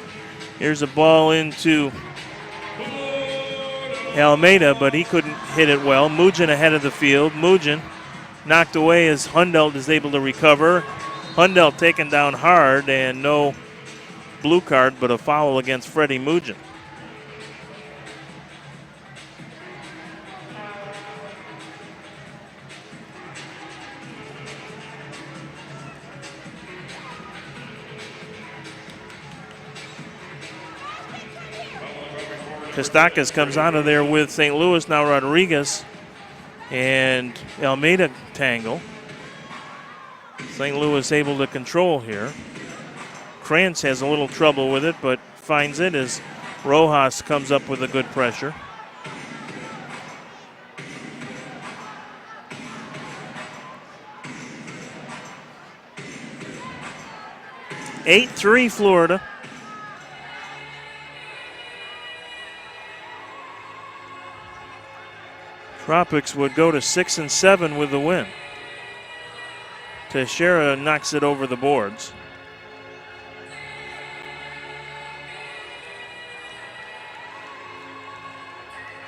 Here's a ball into Almeida, but he couldn't hit it well. Mujin ahead of the field. Mujin knocked away as Hundelt is able to recover. Hundelt taken down hard, and no blue card, but a foul against Freddie Mujin. Kostakis comes out of there with St. Louis. Now Rodriguez and Almeida tangle. St. Louis able to control here. Krantz has a little trouble with it, but finds it as Rojas comes up with a good pressure. (8-3) Florida. Tropics would go to 6-7 with the win. Teixeira knocks it over the boards.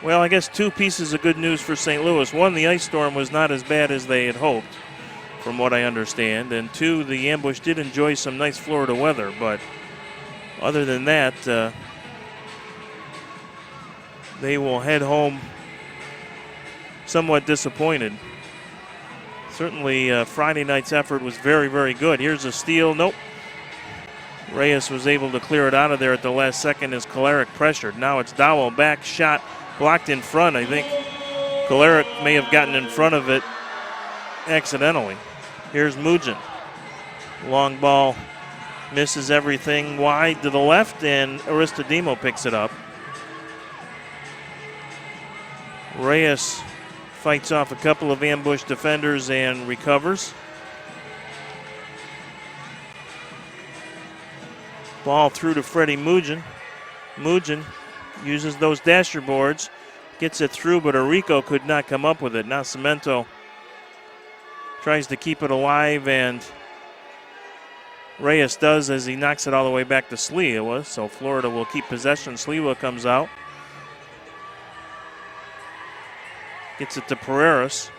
Well, I guess two pieces of good news for St. Louis. One, the ice storm was not as bad as they had hoped, from what I understand. And two, the ambush did enjoy some nice Florida weather. But other than that, they will head home somewhat disappointed. Certainly Friday night's effort was very, very good. Here's a steal. Nope. Reyes was able to clear it out of there at the last second as Kolarek pressured. Now it's Dowell back shot blocked in front. I think Kolarek may have gotten in front of it accidentally. Here's Mugin. Long ball misses everything wide to the left, and Aristodemo picks it up. Reyes fights off a couple of ambush defenders and recovers. Ball through to Freddie Mugin. Mugin uses those dasher boards, gets it through, but Arico could not come up with it. Now Cemento tries to keep it alive, and Reyes does as he knocks it all the way back to Sliwa. So Florida will keep possession. Sliwa comes out. Gets it to Pereiras.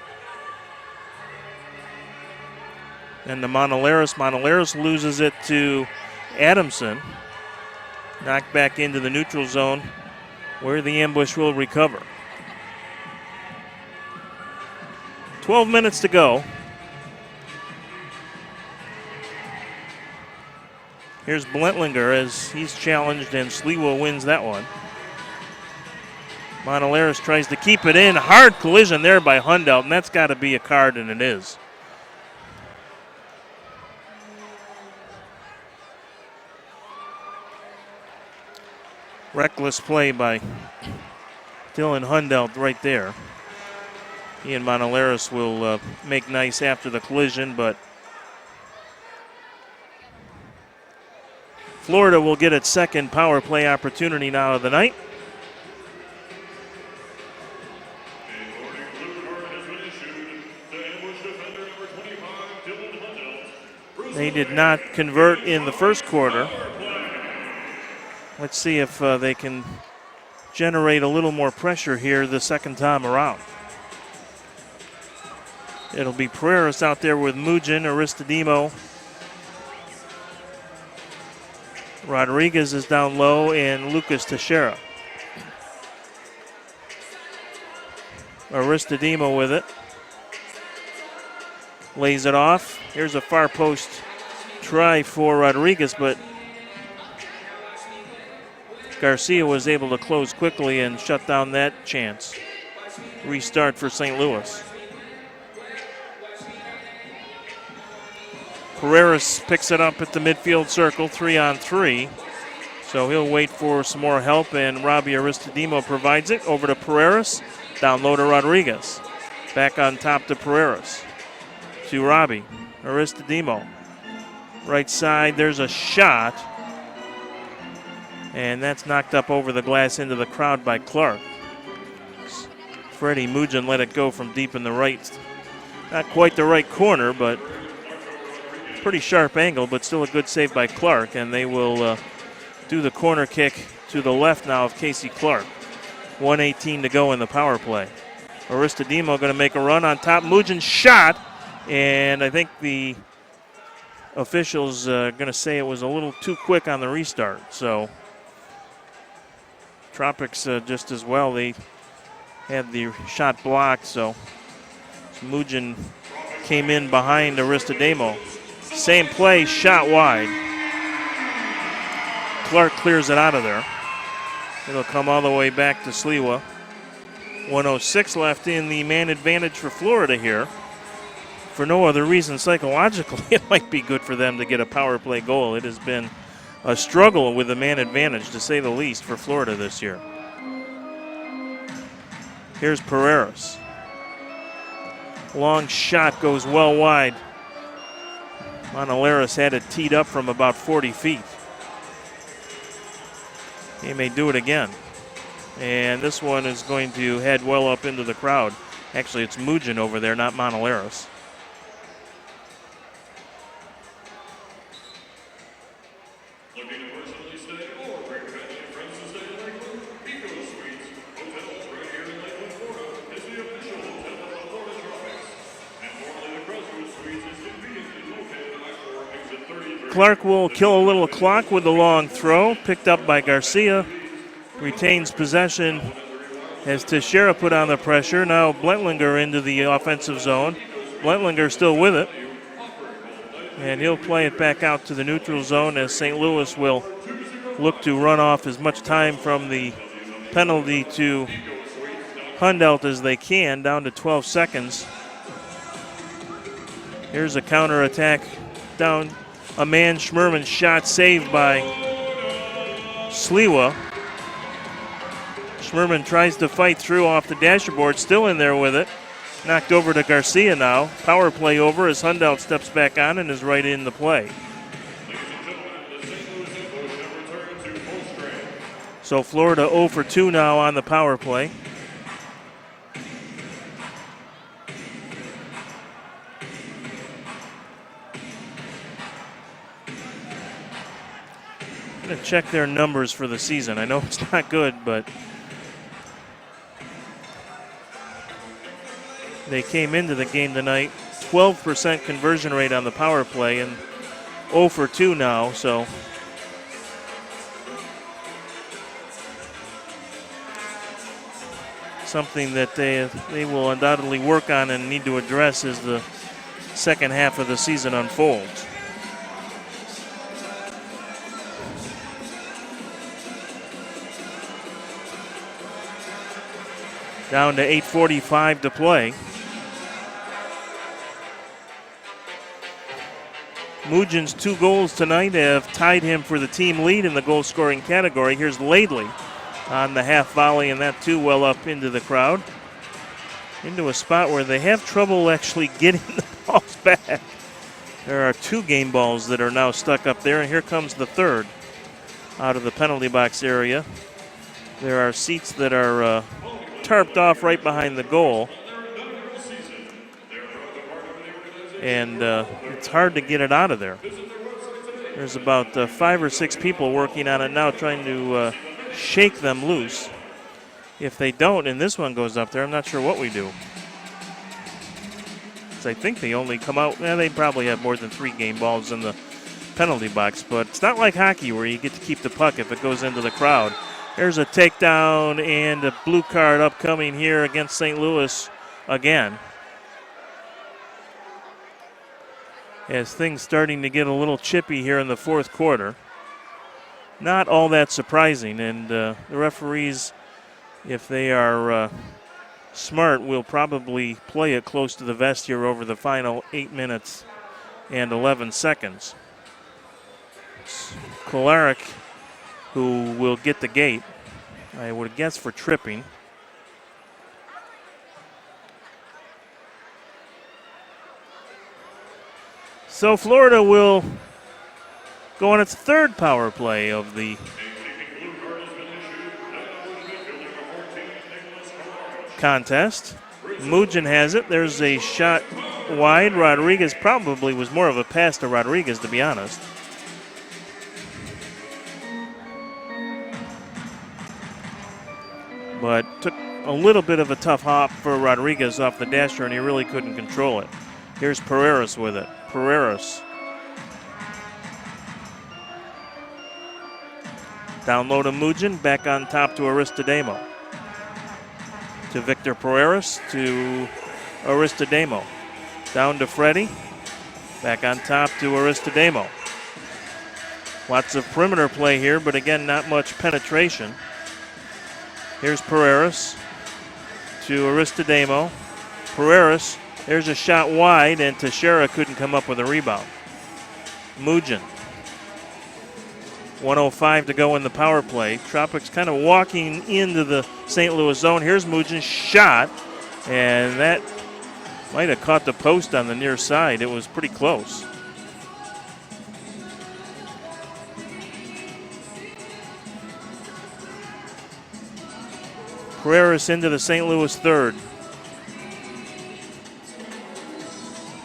And the Monolaris. Monolaris loses it to Adamson. Knocked back into the neutral zone where the ambush will recover. 12 minutes to go. Here's Blentlinger as he's challenged, and Sliwa wins that one. Monolaris tries to keep it in. Hard collision there by Hundelt, and that's got to be a card, and it is. Reckless play by Dylan Hundelt right there. He and Monolaris will make nice after the collision, but Florida will get its second power play opportunity now of the night. They did not convert in the first quarter. Let's see if they can generate a little more pressure here the second time around. It'll be Pereiras out there with Mugin, Aristodemo. Rodriguez is down low, and Lucas Teixeira. Aristodemo with it. Lays it off. Here's a far post try for Rodriguez, but Garcia was able to close quickly and shut down that chance. Restart for St. Louis. Pereiras picks it up at the midfield circle, 3-on-3. So he'll wait for some more help, and Robbie Aristodemo provides it. Over to Pereiras, down low to Rodriguez. Back on top to Pereiras. To Robbie Aristodemo. Right side, there's a shot. And that's knocked up over the glass into the crowd by Clark. Freddie Mugin let it go from deep in the right. Not quite the right corner, but pretty sharp angle, but still a good save by Clark. And they will do the corner kick to the left now of Casey Clark. 1:18 to go in the power play. Aristodemo going to make a run on top. Mugin shot, and I think the officials going to say it was a little too quick on the restart. So Tropics just as well. They had the shot blocked, so Mugin came in behind Aristodemo. Same play, shot wide. Clark clears it out of there. It'll come all the way back to Sliwa. 1:06 left in the man advantage for Florida here. For no other reason, psychologically, it might be good for them to get a power play goal. It has been a struggle with the man advantage, to say the least, for Florida this year. Here's Pereiras. Long shot goes well wide. Monolaris had it teed up from about 40 feet. He may do it again. And this one is going to head well up into the crowd. Actually, it's Mugin over there, not Monolaris. Looking to personally stay or bring family and friends to stay in Lakewood? Eco Suites Hotel right here Clark will kill a little clock with the long throw, picked up by Garcia. Retains possession as Teixeira put on the pressure. Now Blentlinger into the offensive zone. Blentlinger still with it. And he'll play it back out to the neutral zone as St. Louis will look to run off as much time from the penalty to Hundelt as they can, down to 12 seconds. Here's a counterattack down a man. Schmerman's shot saved by Sliwa. Schmerman tries to fight through off the dashboard, still in there with it. Knocked over to Garcia now. Power play over as Hundelt steps back on and is right in the play. So Florida 0 for 2 now on the power play. I'm going to check their numbers for the season. I know it's not good, but they came into the game tonight 12% conversion rate on the power play and 0 for 2 now, so something that they will undoubtedly work on and need to address as the second half of the season unfolds. Down to 8:45 to play. Mugin's 2 goals tonight have tied him for the team lead in the goal-scoring category. Here's Laidley on the half volley, and that too well up into the crowd. Into a spot where they have trouble actually getting the balls back. There are 2 game balls that are now stuck up there, and here comes the third out of the penalty box area. There are seats that are tarped off right behind the goal. And it's hard to get it out of there. There's about 5 or 6 people working on it now trying to shake them loose. If they don't and this one goes up there, I'm not sure what we do. Because I think they only come out, they probably have more than 3 game balls in the penalty box, but it's not like hockey where you get to keep the puck if it goes into the crowd. There's a takedown and a blue card upcoming here against St. Louis again. As things starting to get a little chippy here in the fourth quarter. Not all that surprising, and the referees, if they are smart, will probably play it close to the vest here over the final 8 minutes and 11 seconds. It's Kolarek who will get the gate, I would guess for tripping. So Florida will go on its 3rd power play of the contest. Mugin has it. There's a shot wide. Rodriguez probably was more of a pass to Rodriguez, to be honest. But took a little bit of a tough hop for Rodriguez off the dasher, and he really couldn't control it. Here's Pereiras with it. Pereiras. Down low to Mugin, back on top to Aristodemo. To Victor Pereiras, to Aristodemo. Down to Freddie, back on top to Aristodemo. Lots of perimeter play here, but again, not much penetration. Here's Pereiras to Aristodemo. Pereiras, there's a shot wide, and Teixeira couldn't come up with a rebound. Mugin. 1:05 to go in the power play. Tropics kind of walking into the St. Louis zone. Here's Mugin's shot, and that might have caught the post on the near side. It was pretty close. Pereiras into the St. Louis third.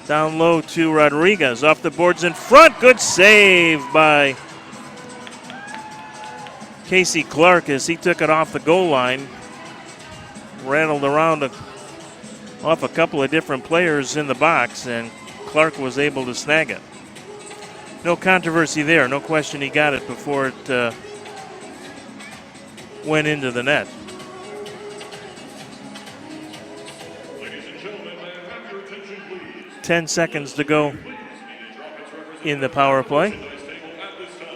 Down low to Rodriguez. Off the boards in front. Good save by Casey Clark as he took it off the goal line. Rattled around off a couple of different players in the box, and Clark was able to snag it. No controversy there. No question he got it before it went into the net. Ladies and gentlemen, may I have your attention, please? 10 seconds to go in the power play. Table at this time.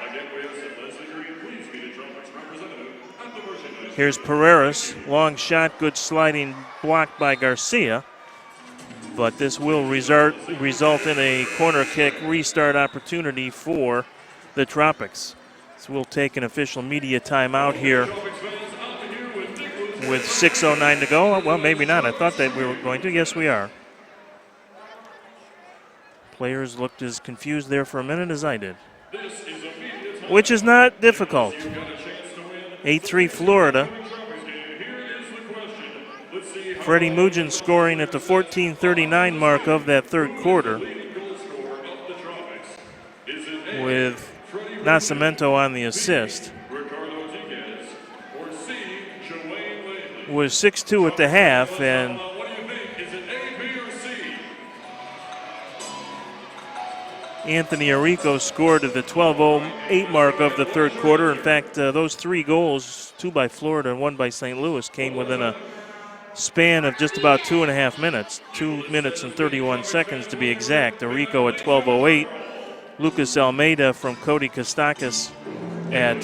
Again, we ask that Leslie Green please be the Tropics representative at the merchandise. Here's Pereiras. Long shot, good sliding block by Garcia. But this will result in a corner kick restart opportunity for the Tropics. So we'll take an official media timeout here with 6:09 to go. Well, maybe not. I thought that we were going to. Yes, we are. Players looked as confused there for a minute as I did, which is not difficult. 8-3 Florida. Freddie Mugin scoring at the 14:39 mark of that third quarter, with Nascimento on the assist. Was 6-2 at the half, and Anthony Arrico scored at the 12:08 mark of the third quarter. In fact, those 3 goals, 2 by Florida and 1 by St. Louis, came within a span of just about 2.5 minutes, 2 minutes and 31 seconds to be exact. Arrico at 12:08, Lucas Almeida from Cody Kostakis at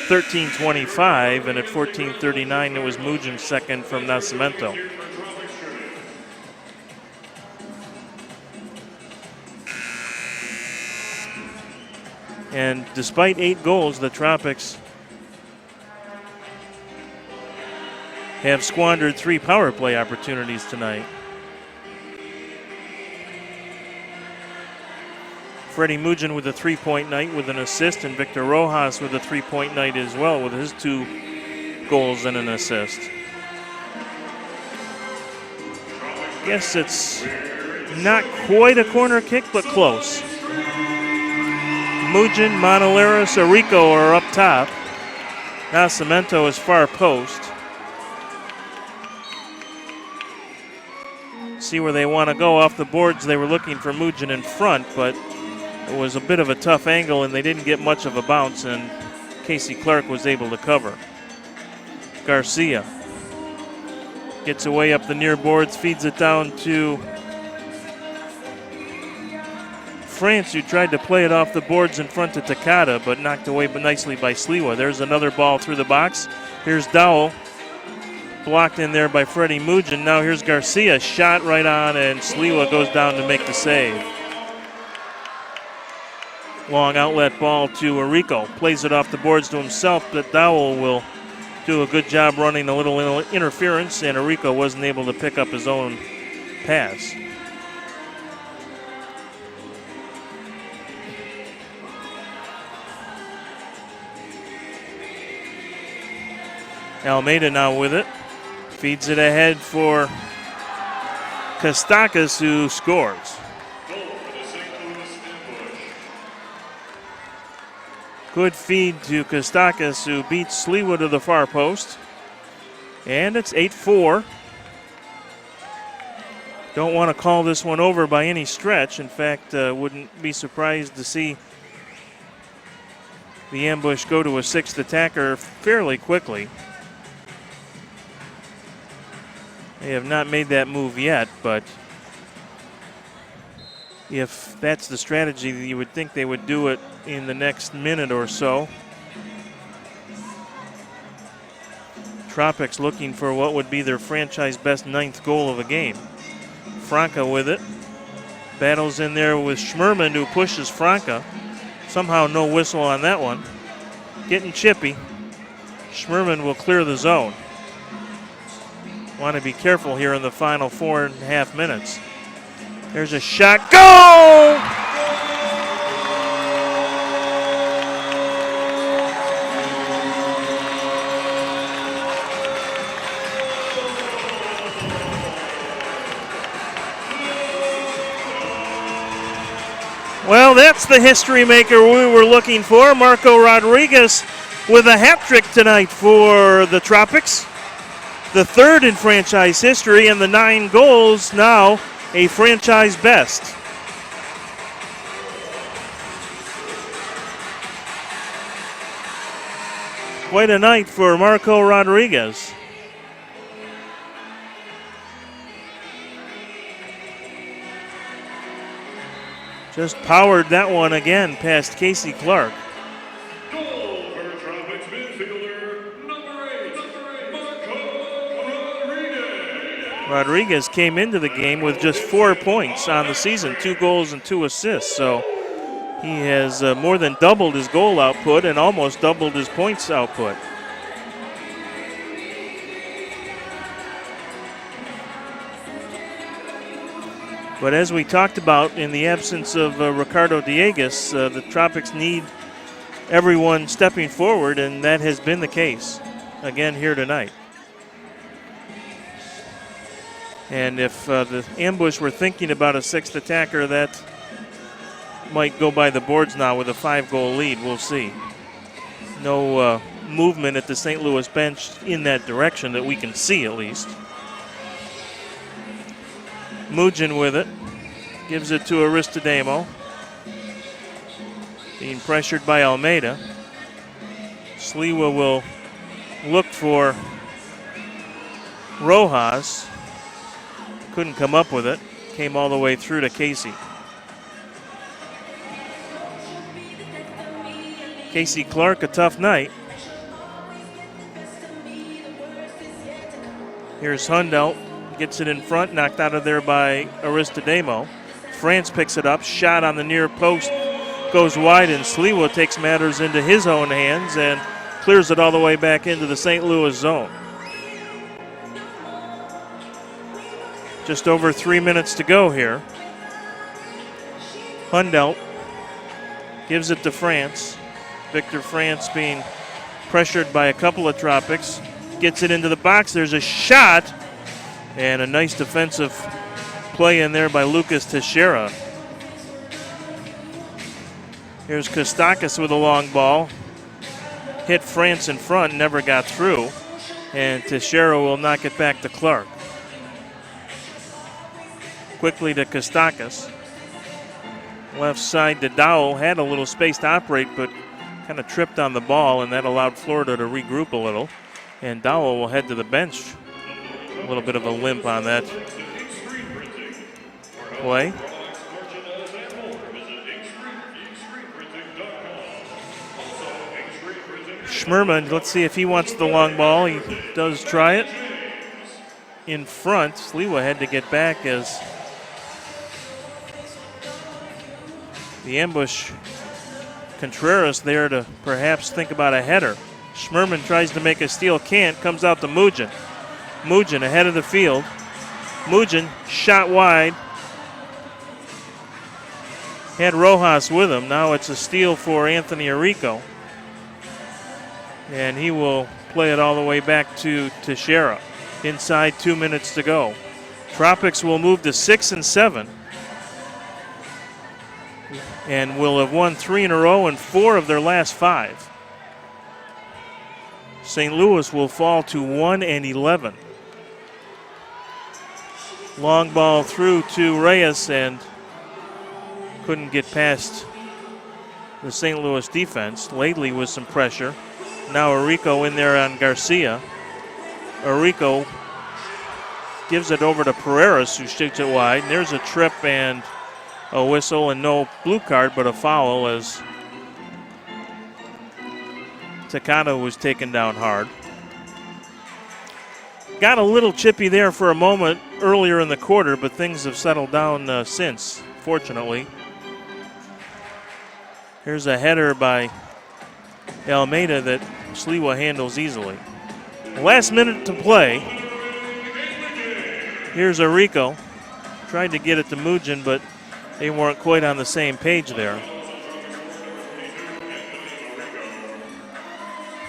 13:25, and at 14:39 it was Mugin second from Nascimento. And despite 8 goals, the Tropics have squandered 3 power play opportunities tonight. Freddie Mugin with a 3-point night with an assist, and Victor Rojas with a 3-point night as well with his 2 goals and an assist. Guess it's not quite a corner kick, but close. Mugin, Manoleras, Arrico are up top. Nascimento is far post. See where they want to go off the boards. They were looking for Mugin in front, but it was a bit of a tough angle and they didn't get much of a bounce, and Casey Clark was able to cover. Garcia gets away up the near boards, feeds it down to France, who tried to play it off the boards in front of Takata, but knocked away nicely by Sliwa. There's another ball through the box. Here's Dowell. Blocked in there by Freddie Mugin. Now here's Garcia, shot right on, and Sliwa goes down to make the save. Long outlet ball to Arrico. Plays it off the boards to himself, but Dowell will do a good job running a little interference, and Arrico wasn't able to pick up his own pass. Almeida now with it. Feeds it ahead for Kostakis, who scores. Good feed to Kostakis, who beats Sliwa to the far post. And it's 8-4. Don't want to call this one over by any stretch. In fact, wouldn't be surprised to see the ambush go to a 6th attacker fairly quickly. They have not made that move yet, but if that's the strategy, you would think they would do it in the next minute or so. Tropics looking for what would be their franchise best 9th goal of a game. Franca with it. Battles in there with Schmerman, who pushes Franca. Somehow no whistle on that one. Getting chippy. Schmerman will clear the zone. Want to be careful here in the final 4.5 minutes. There's a shot. Goal! Well, that's the history maker we were looking for. Marco Rodriguez with a hat trick tonight for the Tropics. The 3rd in franchise history, and the 9 goals now a franchise best. Quite a night for Marco Rodriguez. Just powered that one again past Casey Clark. Goal for Tropics midfielder, number 8, Marco Rodriguez. Rodriguez came into the game with just 4 points on the season, 2 goals and 2 assists. So he has more than doubled his goal output and almost doubled his points output. But as we talked about, in the absence of Ricardo Diegues, the Tropics need everyone stepping forward, and that has been the case again here tonight. And if the ambush were thinking about a 6th attacker, that might go by the boards now with a 5-goal lead. We'll see. No movement at the St. Louis bench in that direction that we can see, at least. Mugin with it. Gives it to Aristodamo. Being pressured by Almeida. Sliwa will look for Rojas. Couldn't come up with it. Came all the way through to Casey. Casey Clark, a tough night. Here's Hundelt. Gets it in front, knocked out of there by Aristodamo. France picks it up, shot on the near post, goes wide, and Sliwa takes matters into his own hands and clears it all the way back into the St. Louis zone. Just over 3 minutes to go here. Hundelt gives it to France. Victor France being pressured by a couple of Tropics. Gets it into the box. There's a shot. And a nice defensive play in there by Lucas Teixeira. Here's Kostakis with a long ball. Hit France in front, never got through. And Teixeira will knock it back to Clark. Quickly to Kostakis. Left side to Dowell. Had a little space to operate, but kind of tripped on the ball, and that allowed Florida to regroup a little. And Dowell will head to the bench. A little bit of a limp on that play. Schmerman, let's see if he wants the long ball. He does try it. In front, Sliwa had to get back as the ambush. Contreras there to perhaps think about a header. Schmerman tries to make a steal, can't, comes out to Mugin. Mugin ahead of the field. Mugin shot wide. Had Rojas with him. Now it's a steal for Anthony Arrico. And he will play it all the way back to Teixeira. Inside 2 minutes to go. Tropics will move to 6 and 7. And will have won 3 in a row and 4 of their last 5. St. Louis will fall to 1 and 11. Long ball through to Reyes and couldn't get past the St. Louis defense. Lately with some pressure. Now Arrico in there on Garcia. Arrico gives it over to Pereras, who shoots it wide. And there's a trip and a whistle and no blue card, but a foul as Takano was taken down hard. Got a little chippy there for a moment earlier in the quarter, but things have settled down since, fortunately. Here's a header by Almeida that Sliwa handles easily. Last minute to play. Here's Arrico. Tried to get it to Mugin, but they weren't quite on the same page there.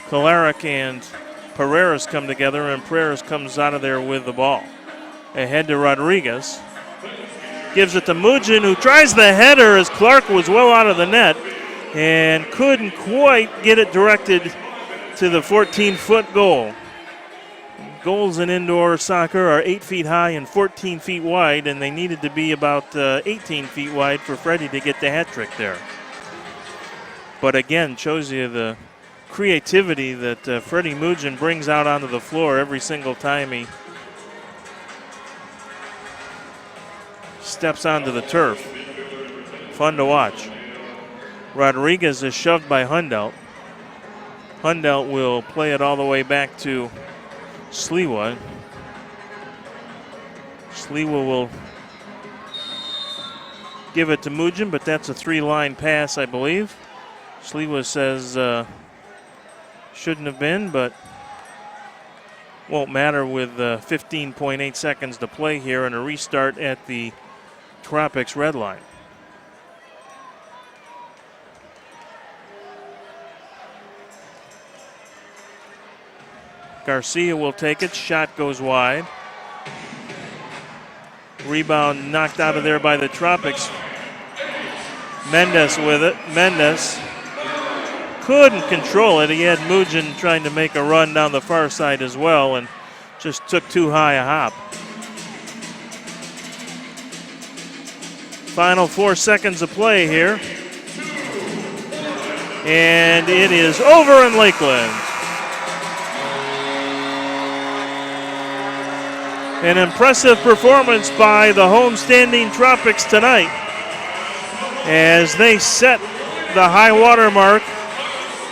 Kolarek and Pereras come together, and Pereras comes out of there with the ball. Ahead to Rodriguez. Gives it to Mugin, who tries the header as Clark was well out of the net and couldn't quite get it directed to the 14-foot goal. Goals in indoor soccer are 8 feet high and 14 feet wide, and they needed to be about 18 feet wide for Freddie to get the hat trick there. But again, shows you the creativity that Freddie Mugin brings out onto the floor every single time he steps onto the turf. Fun to watch. Rodriguez is shoved by Hundelt. Hundelt will play it all the way back to Sliwa. Sliwa will give it to Mugin, but that's a 3-line pass, I believe. Sliwa says shouldn't have been, but won't matter with 15.8 seconds to play here and a restart at the Tropics red line. Garcia will take it. Shot goes wide. Rebound knocked out of there by the Tropics. Mendes with it. Mendes couldn't control it. He had Mugin trying to make a run down the far side as well and just took too high a hop. Final 4 seconds of play here. And it is over in Lakeland. An impressive performance by the homestanding Tropics tonight as they set the high water mark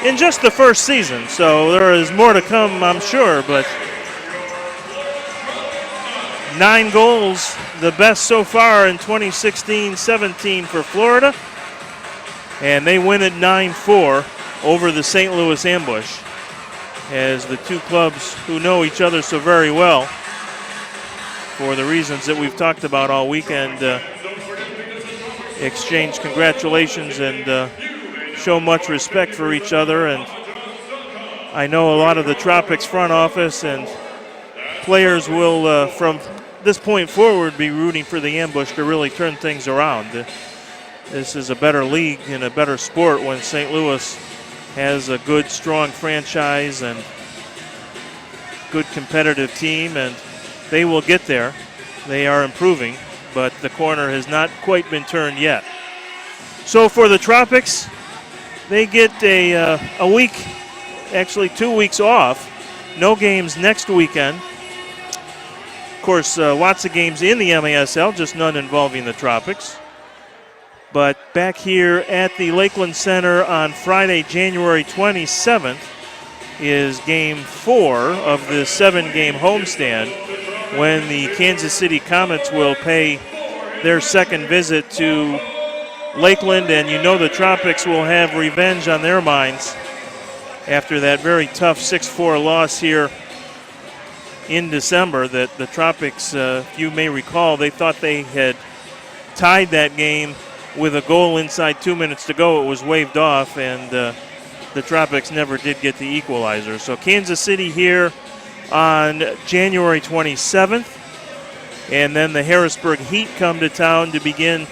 in just the first season. So there is more to come, I'm sure, but 9 goals, the best so far in 2016-17 for Florida. And they win it 9-4 over the St. Louis Ambush as the two clubs who know each other so very well, for the reasons that we've talked about all weekend, exchange congratulations and show much respect for each other. And I know a lot of the Tropics front office and players will, from this point forward, be rooting for the Ambush to really turn things around. This is a better league and a better sport when St. Louis has a good, strong franchise and good competitive team, and they will get there. They are improving, but the corner has not quite been turned yet. So for the Tropics, they get a week, actually 2 weeks off. No games next weekend. Of course, lots of games in the MASL, just none involving the Tropics. But back here at the Lakeland Center on Friday, January 27th, is Game 4 of the 7-game homestand, when the Kansas City Comets will pay their second visit to Lakeland, and you know the Tropics will have revenge on their minds after that very tough 6-4 loss here in December. That the Tropics, if you may recall, they thought they had tied that game with a goal inside 2 minutes to go. It was waved off, and the Tropics never did get the equalizer. So Kansas City here on January 27th, and then the Harrisburg Heat come to town to begin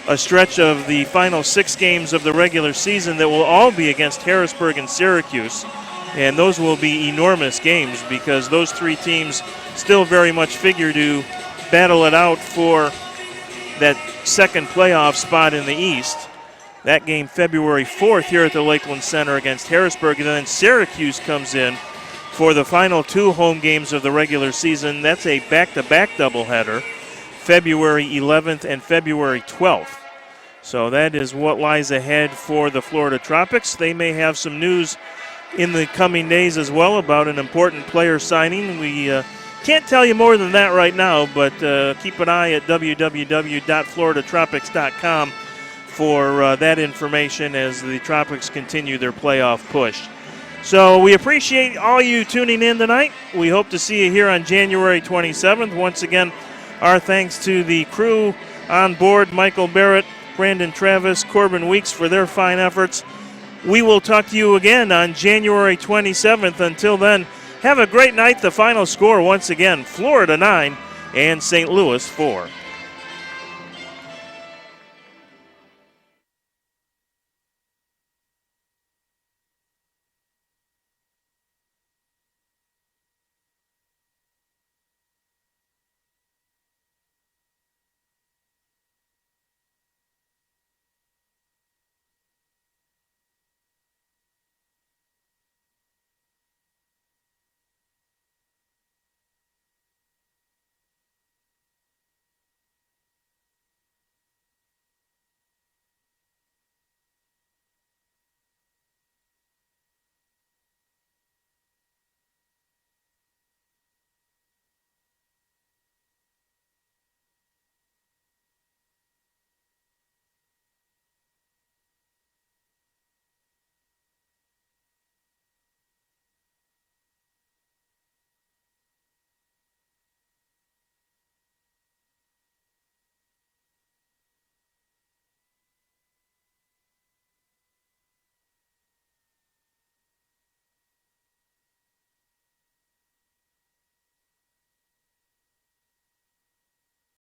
a stretch of the final 6 games of the regular season that will all be against Harrisburg and Syracuse. And those will be enormous games because those 3 teams still very much figure to battle it out for that second playoff spot in the East. That game February 4th here at the Lakeland Center against Harrisburg, and then Syracuse comes in for the final 2 home games of the regular season. That's a back-to-back doubleheader, February 11th and February 12th. So that is what lies ahead for the Florida Tropics. They may have some news in the coming days as well about an important player signing. We can't tell you more than that right now, but keep an eye at www.floridatropics.com for that information as the Tropics continue their playoff push. So we appreciate all you tuning in tonight. We hope to see you here on January 27th. Once again, our thanks to the crew on board, Michael Barrett, Brandon Travis, Corbin Weeks, for their fine efforts. We will talk to you again on January 27th. Until then, have a great night. The final score, once again, Florida 9 and St. Louis 4.